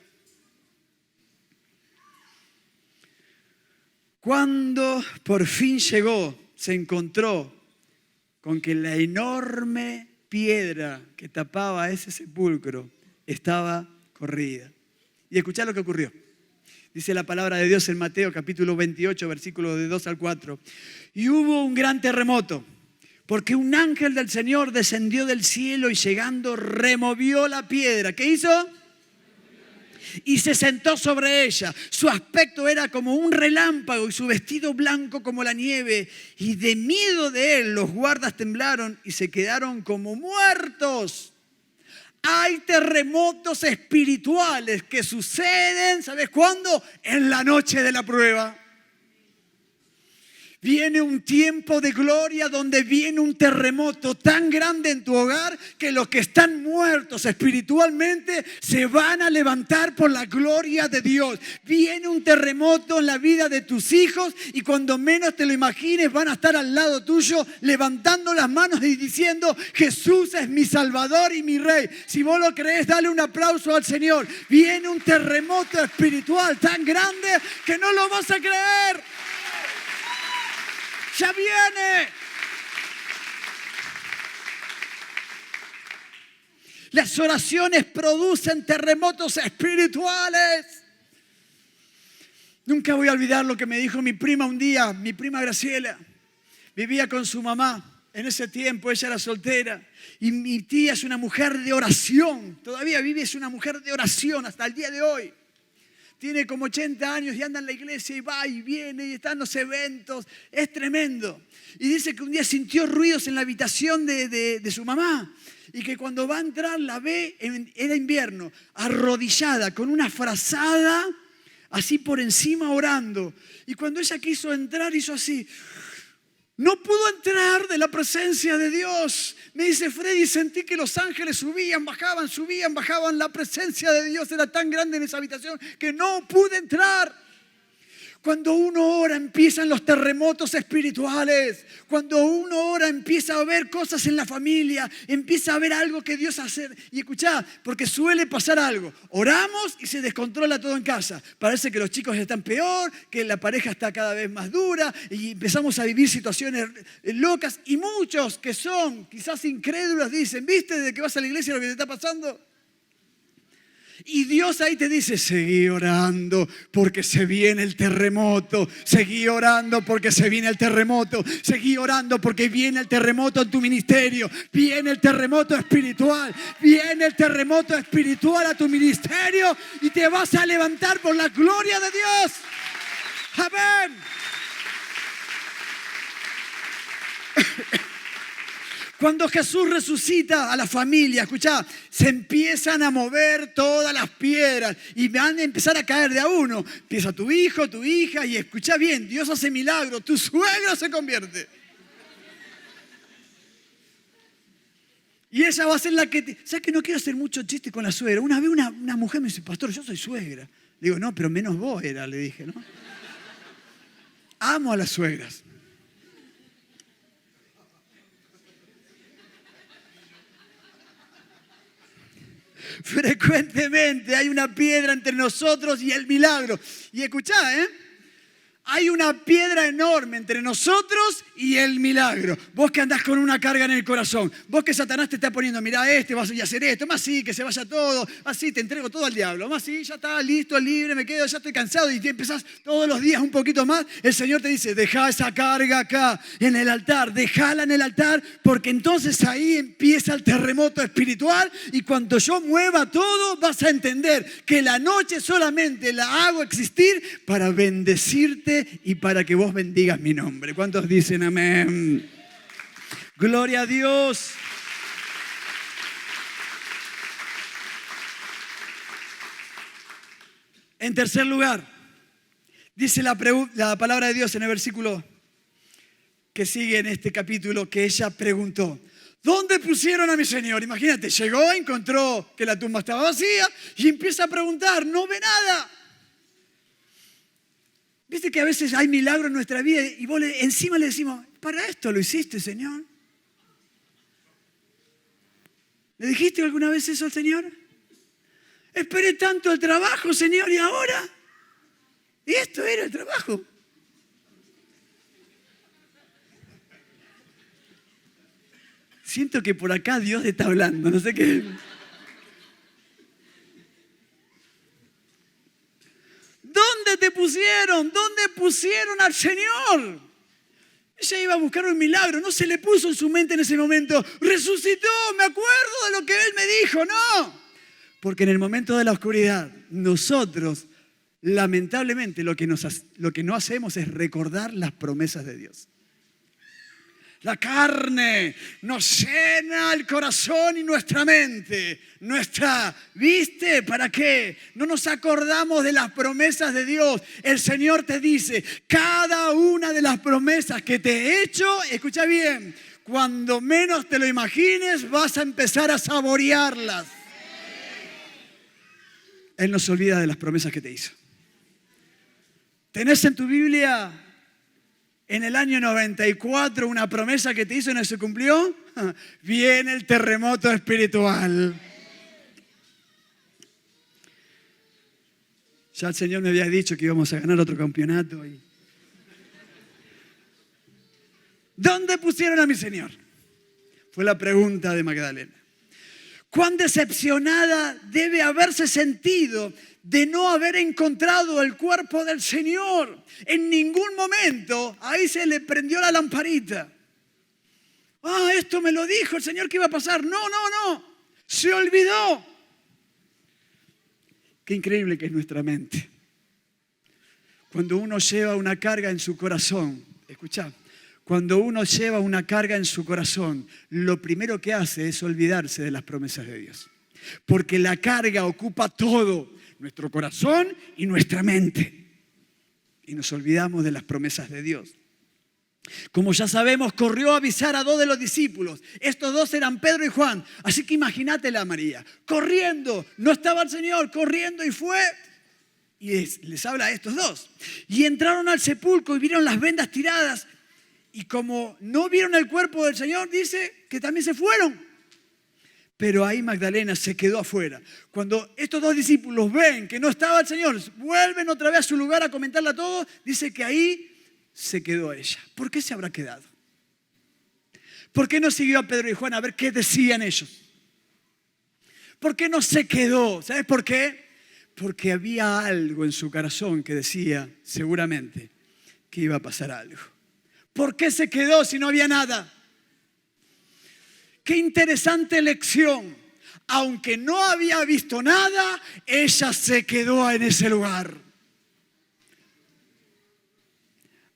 Cuando por fin llegó, se encontró con que la enorme piedra que tapaba ese sepulcro estaba corrida. Y escuchá lo que ocurrió. Dice la palabra de Dios en Mateo capítulo 28, versículos de 2 al 4. Y hubo un gran terremoto, porque un ángel del Señor descendió del cielo y llegando removió la piedra. ¿Qué hizo? Y se sentó sobre ella. Su aspecto era como un relámpago y su vestido blanco como la nieve. Y de miedo de él los guardas temblaron y se quedaron como muertos. Hay terremotos espirituales que suceden, ¿sabes cuándo? En la noche de la prueba. Viene un tiempo de gloria donde viene un terremoto tan grande en tu hogar que los que están muertos espiritualmente se van a levantar por la gloria de Dios. Viene un terremoto en la vida de tus hijos y cuando menos te lo imagines van a estar al lado tuyo levantando las manos y diciendo Jesús es mi Salvador y mi Rey. Si vos lo crees, dale un aplauso al Señor. Viene un terremoto espiritual tan grande que no lo vas a creer. ¡Ya viene! Las oraciones producen terremotos espirituales. Nunca voy a olvidar lo que me dijo mi prima un día, mi prima Graciela. Vivía con su mamá. En ese tiempo ella era soltera. Y mi tía es una mujer de oración. Todavía vive, es una mujer de oración hasta el día de hoy. Tiene como 80 años y anda en la iglesia y va y viene y está en los eventos. Es tremendo. Y dice que un día sintió ruidos en la habitación de su mamá. Y que cuando va a entrar la ve, era invierno, arrodillada con una frazada así por encima orando. Y cuando ella quiso entrar hizo así. No pudo entrar de la presencia de Dios. Me dice Freddy, sentí que los ángeles subían, bajaban. La presencia de Dios era tan grande en esa habitación que no pude entrar. Cuando uno ora empiezan los terremotos espirituales. Cuando uno ora empieza a ver cosas en la familia, empieza a ver algo que Dios hace. Y escuchá, porque suele pasar algo. Oramos y se descontrola todo en casa. Parece que los chicos están peor, que la pareja está cada vez más dura y empezamos a vivir situaciones locas. Y muchos que son quizás incrédulos dicen, ¿viste desde que vas a la iglesia lo que te está pasando? Y Dios ahí te dice, seguí orando porque se viene el terremoto. Seguí orando porque se viene el terremoto. Seguí orando porque viene el terremoto en tu ministerio. Viene el terremoto espiritual. Viene el terremoto espiritual a tu ministerio y te vas a levantar por la gloria de Dios. Amén. Cuando Jesús resucita a la familia, escuchá, se empiezan a mover todas las piedras y van a empezar a caer de a uno. Empieza tu hijo, tu hija y escuchá bien, Dios hace milagros, tu suegro se convierte. Y ella va a ser la que... ¿Sabes que no quiero hacer mucho chiste con la suegra? Una vez una mujer me dice, pastor, yo soy suegra. Le digo, no, pero menos vos era, le dije, ¿no? Amo a las suegras. Frecuentemente hay una piedra entre nosotros y el milagro. Y escuchá, hay una piedra enorme entre nosotros y el milagro. Vos que andás con una carga en el corazón, vos que Satanás te está poniendo, mirá vas a hacer esto, más sí, que se vaya todo, así te entrego todo al diablo, más sí, ya está, listo, libre, me quedo, ya estoy cansado y te empezás todos los días un poquito más. El Señor te dice, dejá esa carga acá en el altar, dejala en el altar, porque entonces ahí empieza el terremoto espiritual y cuando yo mueva todo vas a entender que la noche solamente la hago existir para bendecirte y para que vos bendigas mi nombre. ¿Cuántos dicen amén? Gloria a Dios. En tercer lugar, dice la palabra de Dios en el versículo que sigue en este capítulo, que ella preguntó, ¿dónde pusieron a mi Señor? Imagínate, llegó, encontró que la tumba estaba vacía y empieza a preguntar, no ve nada. Viste que a veces hay milagros en nuestra vida y vos encima le decimos, para esto lo hiciste, Señor. ¿Le dijiste alguna vez eso al Señor? Esperé tanto el trabajo, Señor, y ahora. Y esto era el trabajo. Siento que por acá Dios está hablando, no sé qué. ¿Dónde te pusieron? ¿Dónde pusieron al Señor? Ella iba a buscar un milagro, no se le puso en su mente en ese momento, resucitó, me acuerdo de lo que Él me dijo, no. Porque en el momento de la oscuridad, nosotros, lamentablemente, lo que no hacemos es recordar las promesas de Dios. La carne nos llena el corazón y nuestra mente. ¿Viste? ¿Para qué? No nos acordamos de las promesas de Dios. El Señor te dice, cada una de las promesas que te he hecho, escucha bien, cuando menos te lo imagines, vas a empezar a saborearlas. Él no se olvida de las promesas que te hizo. ¿Tenés en tu Biblia en el año 94 una promesa que te hizo y no se cumplió? Viene el terremoto espiritual. Ya el Señor me había dicho que íbamos a ganar otro campeonato. ¿Dónde pusieron a mi Señor? Fue la pregunta de Magdalena. ¿Cuán decepcionada debe haberse sentido de no haber encontrado el cuerpo del Señor? En ningún momento ahí se le prendió la lamparita. Esto me lo dijo el Señor que iba a pasar. No. Se olvidó. Qué increíble que es nuestra mente. Cuando uno lleva una carga en su corazón, escuchá, cuando uno lleva una carga en su corazón, lo primero que hace es olvidarse de las promesas de Dios. Porque la carga ocupa todo, nuestro corazón y nuestra mente. Y nos olvidamos de las promesas de Dios. Como ya sabemos, corrió a avisar a 2 de los discípulos. Estos 2 eran Pedro y Juan. Así que imagínatela, María, corriendo. No estaba el Señor, corriendo y fue. Y les habla a estos dos. Y entraron al sepulcro y vieron las vendas tiradas. Y como no vieron el cuerpo del Señor, dice que también se fueron. Pero ahí Magdalena se quedó afuera. Cuando estos dos discípulos ven que no estaba el Señor, vuelven otra vez a su lugar a comentarle a todos, dice que ahí se quedó ella. ¿Por qué se habrá quedado? ¿Por qué no siguió a Pedro y Juan a ver qué decían ellos? ¿Por qué no se quedó? ¿Sabes por qué? Porque había algo en su corazón que decía seguramente que iba a pasar algo. ¿Por qué se quedó si no había nada? Qué interesante lección. Aunque no había visto nada, ella se quedó en ese lugar.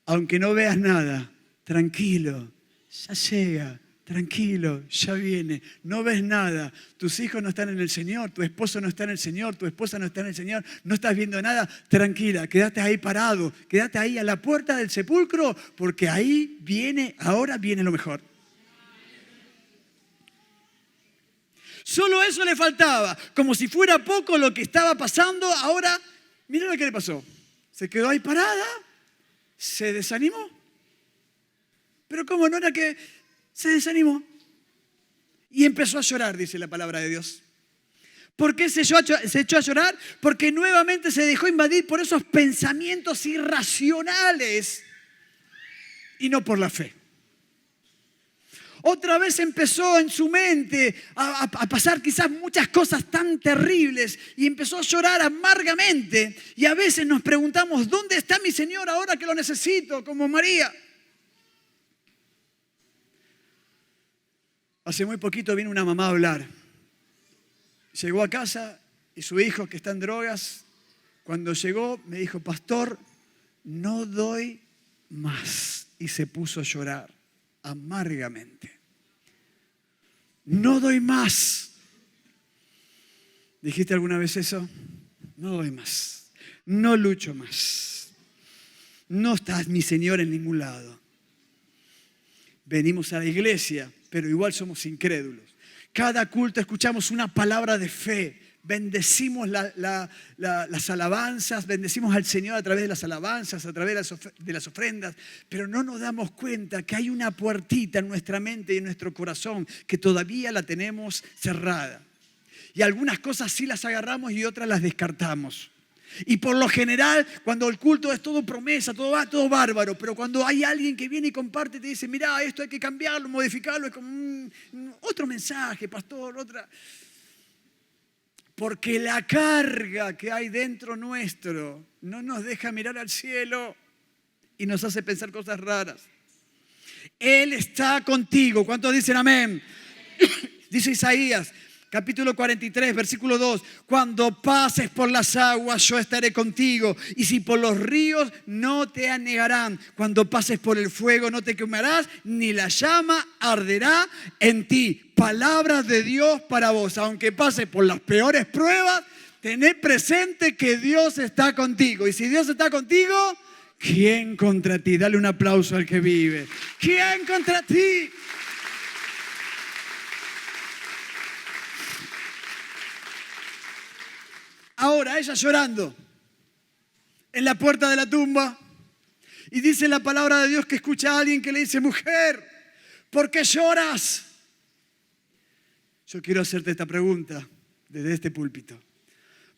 Aunque no veas nada, tranquilo, ya llega. Tranquilo, ya viene. No ves nada. Tus hijos no están en el Señor. Tu esposo no está en el Señor. Tu esposa no está en el Señor. No estás viendo nada. Tranquila, quédate ahí parado. Quédate ahí a la puerta del sepulcro porque ahí viene, ahora viene lo mejor. Solo eso le faltaba. Como si fuera poco lo que estaba pasando. Ahora, mira lo que le pasó. Se quedó ahí parada. Se desanimó. Pero ¿cómo no era que se desanimó? Y empezó a llorar, dice la palabra de Dios. ¿Por qué se echó a llorar? Porque nuevamente se dejó invadir por esos pensamientos irracionales y no por la fe. Otra vez empezó en su mente a pasar quizás muchas cosas tan terribles y empezó a llorar amargamente. Y a veces nos preguntamos, ¿dónde está mi Señor ahora que lo necesito? Como María. Hace muy poquito vino una mamá a hablar. Llegó a casa y su hijo, que está en drogas, cuando llegó me dijo, pastor, no doy más. Y se puso a llorar amargamente. No doy más. ¿Dijiste alguna vez eso? No doy más. No lucho más. No está mi Señor en ningún lado. Venimos a la iglesia, pero igual somos incrédulos. Cada culto escuchamos una palabra de fe. Bendecimos las alabanzas, bendecimos al Señor a través de las alabanzas, a través de las ofrendas, pero no nos damos cuenta que hay una puertita en nuestra mente y en nuestro corazón que todavía la tenemos cerrada. Y algunas cosas sí las agarramos y otras las descartamos. Y por lo general, cuando el culto es todo promesa, todo bárbaro, pero cuando hay alguien que viene y comparte y te dice, mirá, esto hay que cambiarlo, modificarlo, es como otro mensaje, pastor, otra. Porque la carga que hay dentro nuestro no nos deja mirar al cielo y nos hace pensar cosas raras. Él está contigo. ¿Cuántos dicen amén? Dice Isaías, capítulo 43, versículo 2. Cuando pases por las aguas, yo estaré contigo. Y si por los ríos, no te anegarán. Cuando pases por el fuego, no te quemarás, ni la llama arderá en ti. Palabra de Dios para vos. Aunque pases por las peores pruebas, tened presente que Dios está contigo. Y si Dios está contigo, ¿quién contra ti? Dale un aplauso al que vive. ¿Quién contra ti? Ahora ella llorando en la puerta de la tumba y dice la palabra de Dios que escucha a alguien que le dice, mujer, ¿por qué lloras? Yo quiero hacerte esta pregunta desde este púlpito.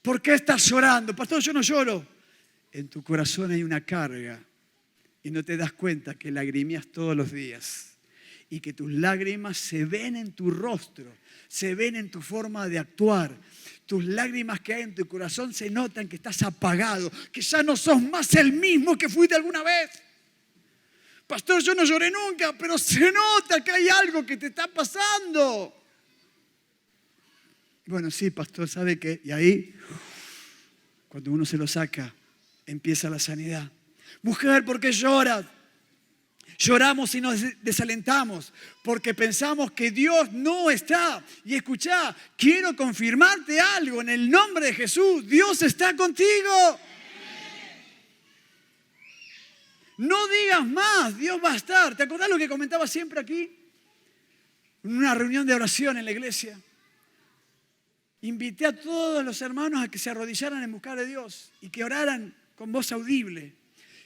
¿Por qué estás llorando? Pastor, yo no lloro. En tu corazón hay una carga y no te das cuenta que lagrimeas todos los días y que tus lágrimas se ven en tu rostro, se ven en tu forma de actuar. Tus lágrimas que hay en tu corazón se notan que estás apagado, que ya no sos más el mismo que fuiste alguna vez. Pastor, yo no lloré nunca, pero se nota que hay algo que te está pasando. Bueno, sí, pastor, ¿sabe qué? Y ahí, cuando uno se lo saca, empieza la sanidad. Mujer, ¿por qué lloras? Lloramos y nos desalentamos porque pensamos que Dios no está. Y escuchá, quiero confirmarte algo en el nombre de Jesús. Dios está contigo. No digas más, Dios va a estar. ¿Te acordás lo que comentaba siempre aquí? En una reunión de oración en la iglesia. invité a todos los hermanos a que se arrodillaran en buscar a Dios y que oraran con voz audible.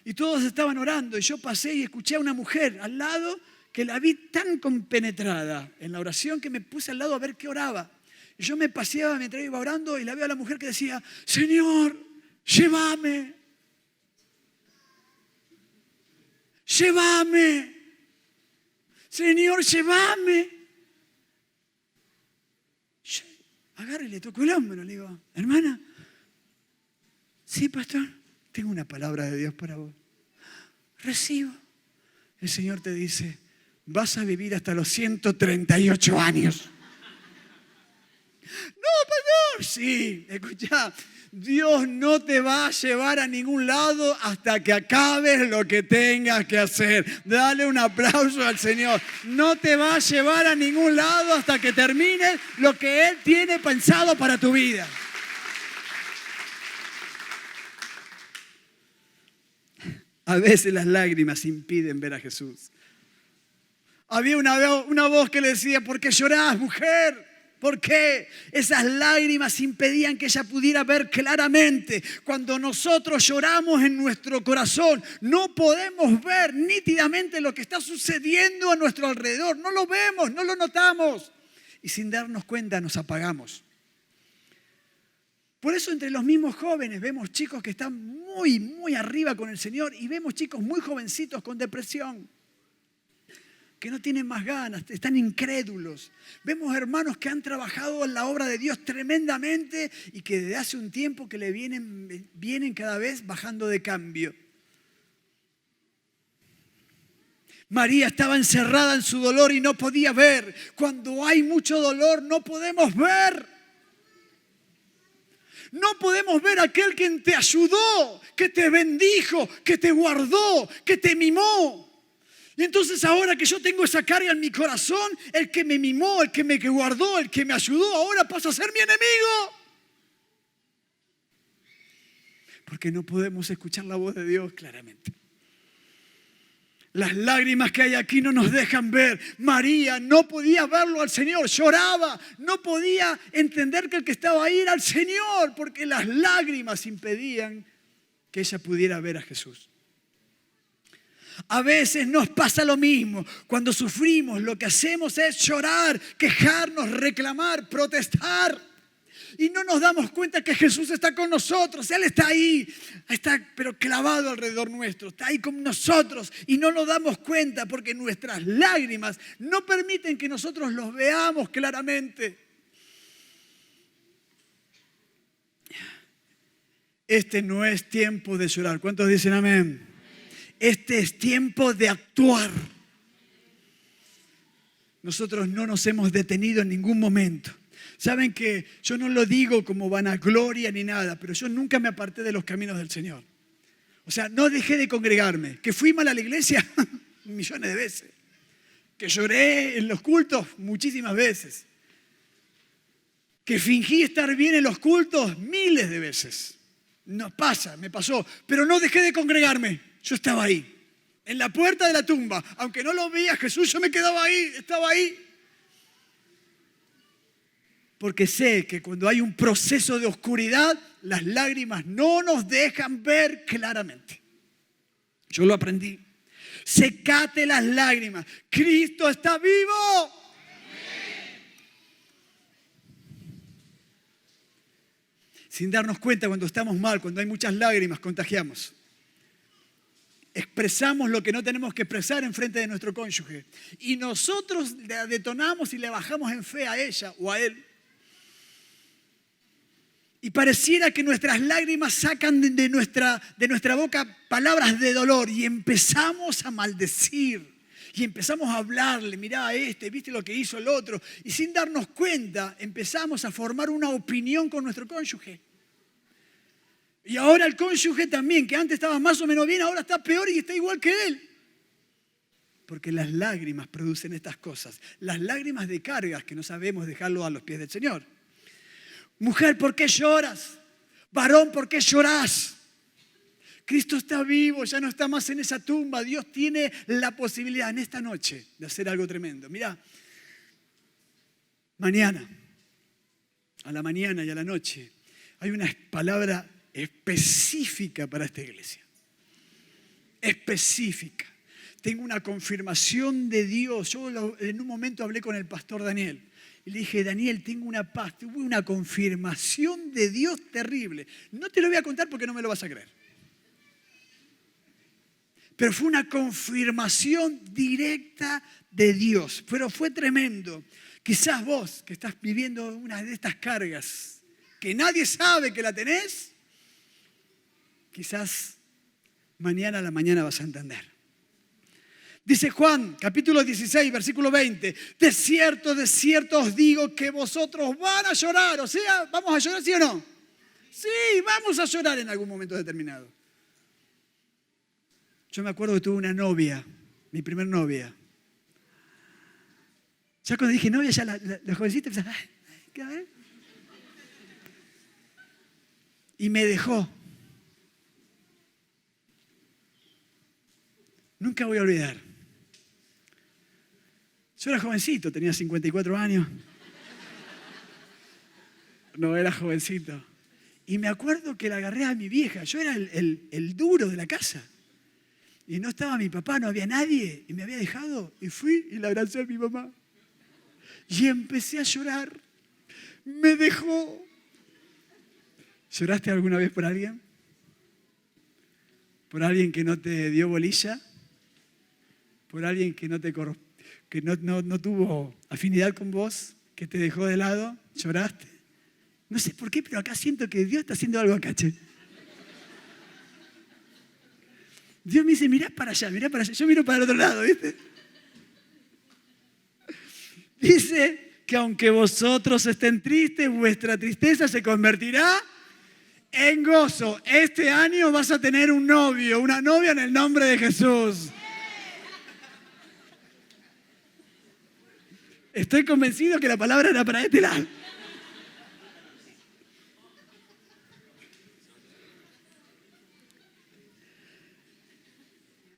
Y todos estaban orando y yo pasé y escuché a una mujer al lado que la vi tan compenetrada en la oración que me puse al lado a ver qué oraba. Y yo me paseaba mientras iba orando y la veo a la mujer que decía, Señor, llévame. Llévame. Señor, llévame. Yo agarré y le toco el hombro. Le digo, hermana, sí, pastor, tengo una palabra de Dios para vos. Recibo. El Señor te dice, vas a vivir hasta los 138 años. No, pastor. Sí, escuchá. Dios no te va a llevar a ningún lado hasta que acabes lo que tengas que hacer. Dale un aplauso al Señor. No te va a llevar a ningún lado hasta que termines lo que Él tiene pensado para tu vida. A veces las lágrimas impiden ver a Jesús. Había una voz que le decía, ¿por qué llorás, mujer? ¿Por qué? Esas lágrimas impedían que ella pudiera ver claramente. Cuando nosotros lloramos en nuestro corazón, no podemos ver nítidamente lo que está sucediendo a nuestro alrededor. No lo vemos, no lo notamos. Y sin darnos cuenta nos apagamos. Por eso entre los mismos jóvenes vemos chicos que están muy, muy arriba con el Señor y vemos chicos muy jovencitos con depresión, que no tienen más ganas, están incrédulos. Vemos hermanos que han trabajado en la obra de Dios tremendamente y que desde hace un tiempo que le vienen cada vez bajando de cambio. María estaba encerrada en su dolor y no podía ver. Cuando hay mucho dolor no podemos ver. No podemos ver a aquel quien te ayudó, que te bendijo, que te guardó, que te mimó. Y entonces ahora que yo tengo esa carga en mi corazón, el que me mimó, el que me guardó, el que me ayudó, ahora pasa a ser mi enemigo. Porque no podemos escuchar la voz de Dios claramente. Las lágrimas que hay aquí no nos dejan ver. María no podía verlo al Señor, lloraba, no podía entender que el que estaba ahí era el Señor, porque las lágrimas impedían que ella pudiera ver a Jesús. A veces nos pasa lo mismo. Cuando sufrimos, lo que hacemos es llorar, quejarnos, reclamar, protestar. Y no nos damos cuenta que Jesús está con nosotros. Él está ahí, está pero clavado alrededor nuestro. Está ahí con nosotros y no nos damos cuenta porque nuestras lágrimas no permiten que nosotros los veamos claramente. Este no es tiempo de llorar. ¿Cuántos dicen amén? Este es tiempo de actuar. Nosotros no nos hemos detenido en ningún momento. Saben que yo no lo digo como vanagloria ni nada, pero yo nunca me aparté de los caminos del Señor. O sea, no dejé de congregarme. Que fui mal a la iglesia millones de veces. Que lloré en los cultos muchísimas veces. Que fingí estar bien en los cultos miles de veces. No pasa, me pasó. Pero no dejé de congregarme. Yo estaba ahí, en la puerta de la tumba. Aunque no lo veía Jesús, yo me quedaba ahí, estaba ahí. Porque sé que cuando hay un proceso de oscuridad, las lágrimas no nos dejan ver claramente. Yo lo aprendí. Secate las lágrimas. Cristo está vivo. Sin darnos cuenta, cuando estamos mal, cuando hay muchas lágrimas, contagiamos. Expresamos lo que no tenemos que expresar en frente de nuestro cónyuge. Y nosotros le detonamos y le bajamos en fe a ella o a él. Y pareciera que nuestras lágrimas sacan de nuestra boca palabras de dolor y empezamos a maldecir. Y empezamos a hablarle, mirá viste lo que hizo el otro. Y sin darnos cuenta empezamos a formar una opinión con nuestro cónyuge. Y ahora el cónyuge también, que antes estaba más o menos bien, ahora está peor y está igual que él. Porque las lágrimas producen estas cosas. Las lágrimas de cargas que no sabemos dejarlo a los pies del Señor. Mujer, ¿por qué lloras? Varón, ¿por qué llorás? Cristo está vivo, ya no está más en esa tumba. Dios tiene la posibilidad en esta noche de hacer algo tremendo. Mirá, mañana a la mañana y a la noche, hay una palabra específica para esta iglesia. Específica. Tengo una confirmación de Dios. Yo en un momento hablé con el pastor Daniel y le dije, Daniel, tengo una paz, tuve una confirmación de Dios terrible. No te lo voy a contar porque no me lo vas a creer. Pero fue una confirmación directa de Dios. Pero fue tremendo. Quizás vos que estás viviendo una de estas cargas, que nadie sabe que la tenés, quizás mañana a la mañana vas a entender. Dice Juan, capítulo 16, versículo 20, de cierto os digo que vosotros van a llorar. O sea, ¿vamos a llorar, sí o no? Sí, vamos a llorar en algún momento determinado. Yo me acuerdo que tuve una novia, mi primer novia. Ya cuando dije novia, ya la jovencita empezaba, ¿qué a ver? Y me dejó. Nunca voy a olvidar. Yo era jovencito, tenía 54 años. No, era jovencito. Y me acuerdo que la agarré a mi vieja. Yo era el duro de la casa. Y no estaba mi papá, no había nadie. Y me había dejado. Y fui y la abracé a mi mamá. Y empecé a llorar. Me dejó. ¿Lloraste alguna vez por alguien? ¿Por alguien que no te dio bolilla? ¿Por alguien que no tuvo afinidad con vos? ¿Que te dejó de lado? ¿Lloraste? No sé por qué, pero acá siento que Dios está haciendo algo acá, che. Dios me dice, mirá para allá, mirá para allá. Yo miro para el otro lado, ¿viste? Dice que aunque vosotros estén tristes, vuestra tristeza se convertirá en gozo. Este año vas a tener un novio, una novia en el nombre de Jesús. Estoy convencido que la palabra era para este lado.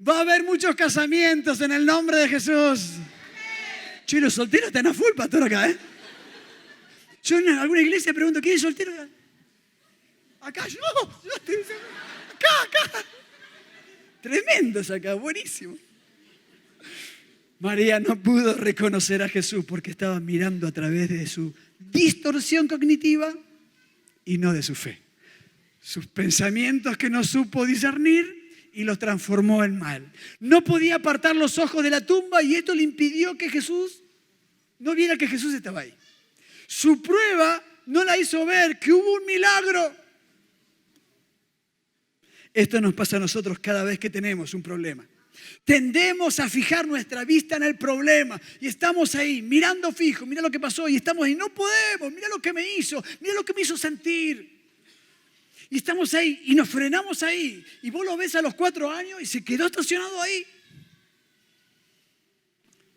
Va a haber muchos casamientos en el nombre de Jesús. Che, los solteros están a full, pastor, acá, ¿eh? Yo en alguna iglesia pregunto, ¿quién es soltero? Acá, yo estoy diciendo, acá. Tremendos acá, buenísimo. María no pudo reconocer a Jesús porque estaba mirando a través de su distorsión cognitiva y no de su fe. Sus pensamientos que no supo discernir y los transformó en mal. No podía apartar los ojos de la tumba y esto le impidió que Jesús no viera que Jesús estaba ahí. Su prueba no la hizo ver que hubo un milagro. Esto nos pasa a nosotros cada vez que tenemos un problema. Tendemos a fijar nuestra vista en el problema y estamos ahí mirando fijo, mira lo que pasó y estamos ahí, no podemos, mira lo que me hizo, mira lo que me hizo sentir. Y estamos ahí y nos frenamos ahí y vos lo ves a los 4 años y se quedó estacionado ahí.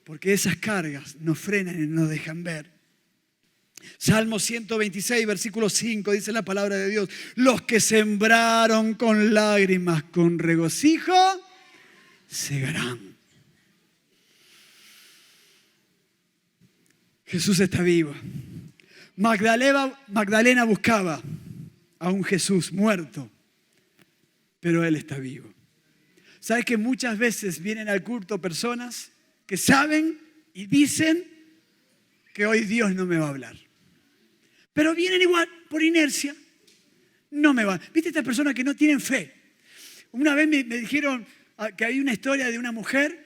Porque esas cargas nos frenan y nos dejan ver. Salmo 126, versículo 5, dice la palabra de Dios. Los que sembraron con lágrimas, con regocijo, segarán. Jesús está vivo. Magdalena buscaba a un Jesús muerto, pero Él está vivo. ¿Sabes que muchas veces vienen al culto personas que saben y dicen que hoy Dios no me va a hablar? Pero vienen igual, por inercia, no me van. ¿Viste estas personas que no tienen fe? Una vez me dijeron que hay una historia de una mujer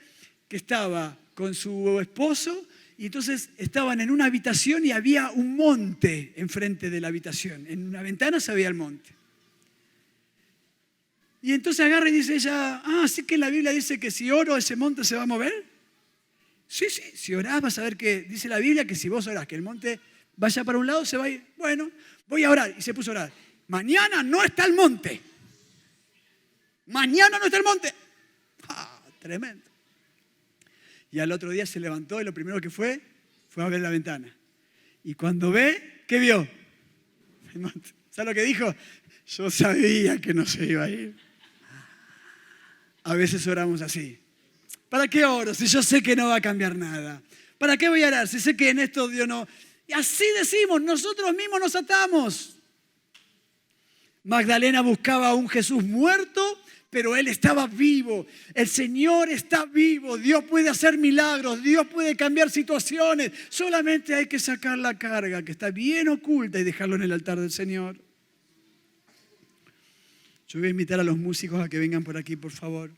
que estaba con su esposo y entonces estaban en una habitación y había un monte enfrente de la habitación. En una ventana se veía el monte. Y entonces agarra y dice ella, ¿sí que la Biblia dice que si oro ese monte se va a mover? Sí, si orás vas a ver que dice la Biblia que si vos orás que el monte vaya para un lado se va a ir. Bueno, voy a orar. Y se puso a orar. Mañana no está el monte. Mañana no está el monte. Tremendo. Y al otro día se levantó y lo primero que fue a ver la ventana. Y cuando ve, ¿qué vio? El monte. ¿Sabes lo que dijo? Yo sabía que no se iba a ir. A veces oramos así. ¿Para qué oro si yo sé que no va a cambiar nada? ¿Para qué voy a orar si sé que en esto Dios no? Y así decimos, nosotros mismos nos atamos. Magdalena buscaba a un Jesús muerto, pero Él estaba vivo. El Señor está vivo. Dios puede hacer milagros. Dios puede cambiar situaciones. Solamente hay que sacar la carga que está bien oculta y dejarlo en el altar del Señor. Yo voy a invitar a los músicos a que vengan por aquí, por favor.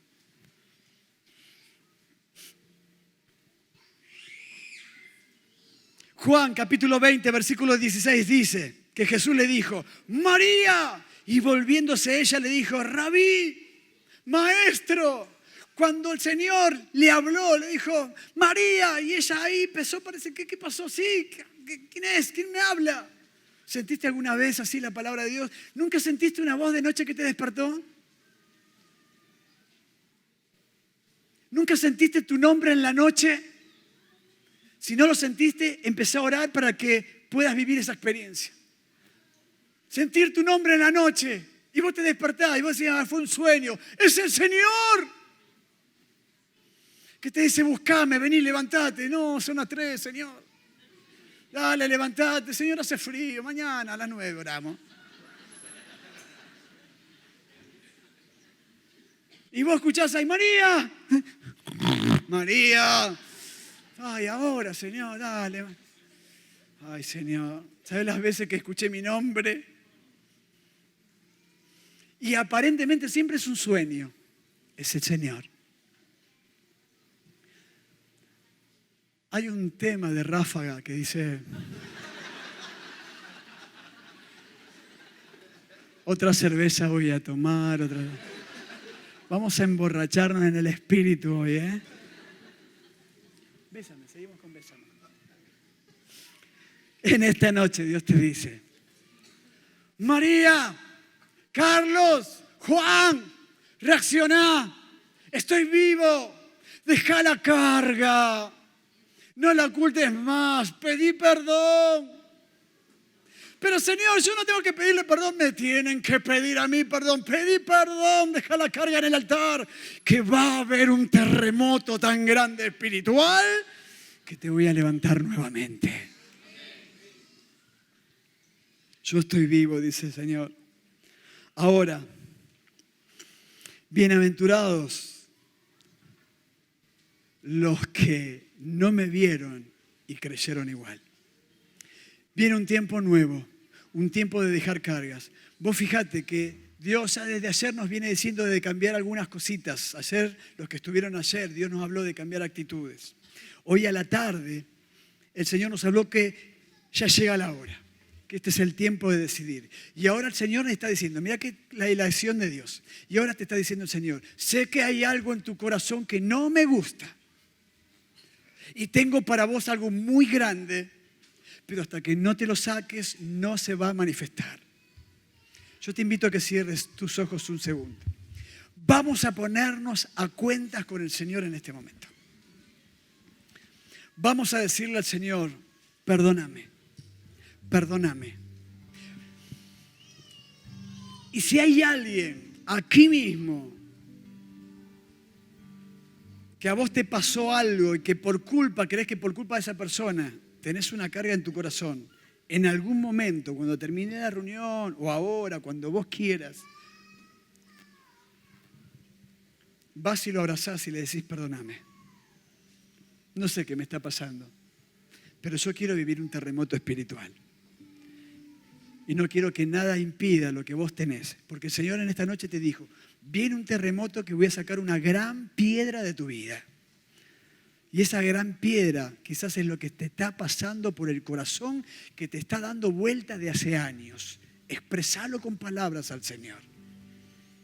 Juan capítulo 20, versículo 16 dice que Jesús le dijo, María. Y volviéndose ella le dijo, Rabí, maestro. Cuando el Señor le habló, le dijo, María. Y ella ahí empezó, parece, ¿qué pasó? Sí, ¿quién es? ¿Quién me habla? ¿Sentiste alguna vez así la palabra de Dios? ¿Nunca sentiste una voz de noche que te despertó? ¿Nunca sentiste tu nombre en la noche? Si no lo sentiste, empecé a orar para que puedas vivir esa experiencia. Sentir tu nombre en la noche y vos te despertás y vos decís, fue un sueño. ¡Es el Señor! Que te dice, buscame, vení, levantate. No, son las 3, Señor. Dale, levantate. Señor, hace frío. Mañana a las 9 oramos. Y vos escuchás ahí, María. María. Ay, ahora, Señor, dale. Ay, Señor. ¿Sabes las veces que escuché mi nombre? Y aparentemente siempre es un sueño. Es el Señor. Hay un tema de Ráfaga que dice, otra cerveza voy a tomar, otra. Vamos a emborracharnos en el espíritu hoy, ¿eh? Bésame, seguimos con bésame. En esta noche Dios te dice, María, Carlos, Juan, reaccioná, estoy vivo, deja la carga, no la ocultes más, pedí perdón. Pero Señor, yo no tengo que pedirle perdón, me tienen que pedir a mí perdón. Pedí perdón, deja la carga en el altar, que va a haber un terremoto tan grande espiritual que te voy a levantar nuevamente. Yo estoy vivo, dice el Señor. Ahora, bienaventurados los que no me vieron y creyeron igual. Viene un tiempo nuevo, un tiempo de dejar cargas. Vos fijate que Dios ya desde ayer nos viene diciendo de cambiar algunas cositas. Ayer, los que estuvieron ayer, Dios nos habló de cambiar actitudes. Hoy a la tarde, el Señor nos habló que ya llega la hora, que este es el tiempo de decidir. Y ahora el Señor nos está diciendo, mira que la elección de Dios. Y ahora te está diciendo el Señor, sé que hay algo en tu corazón que no me gusta. Y tengo para vos algo muy grande, pero hasta que no te lo saques, no se va a manifestar. Yo te invito a que cierres tus ojos un segundo. Vamos a ponernos a cuentas con el Señor en este momento. Vamos a decirle al Señor, perdóname, perdóname. Y si hay alguien aquí mismo que a vos te pasó algo y que crees que por culpa de esa persona tenés una carga en tu corazón, en algún momento, cuando termine la reunión o ahora, cuando vos quieras, vas y lo abrazás y le decís, perdóname. No sé qué me está pasando, pero yo quiero vivir un terremoto espiritual. Y no quiero que nada impida lo que vos tenés, porque el Señor en esta noche te dijo, viene un terremoto que voy a sacar una gran piedra de tu vida. Y esa gran piedra quizás es lo que te está pasando por el corazón, que te está dando vuelta de hace años. Expresalo con palabras al Señor.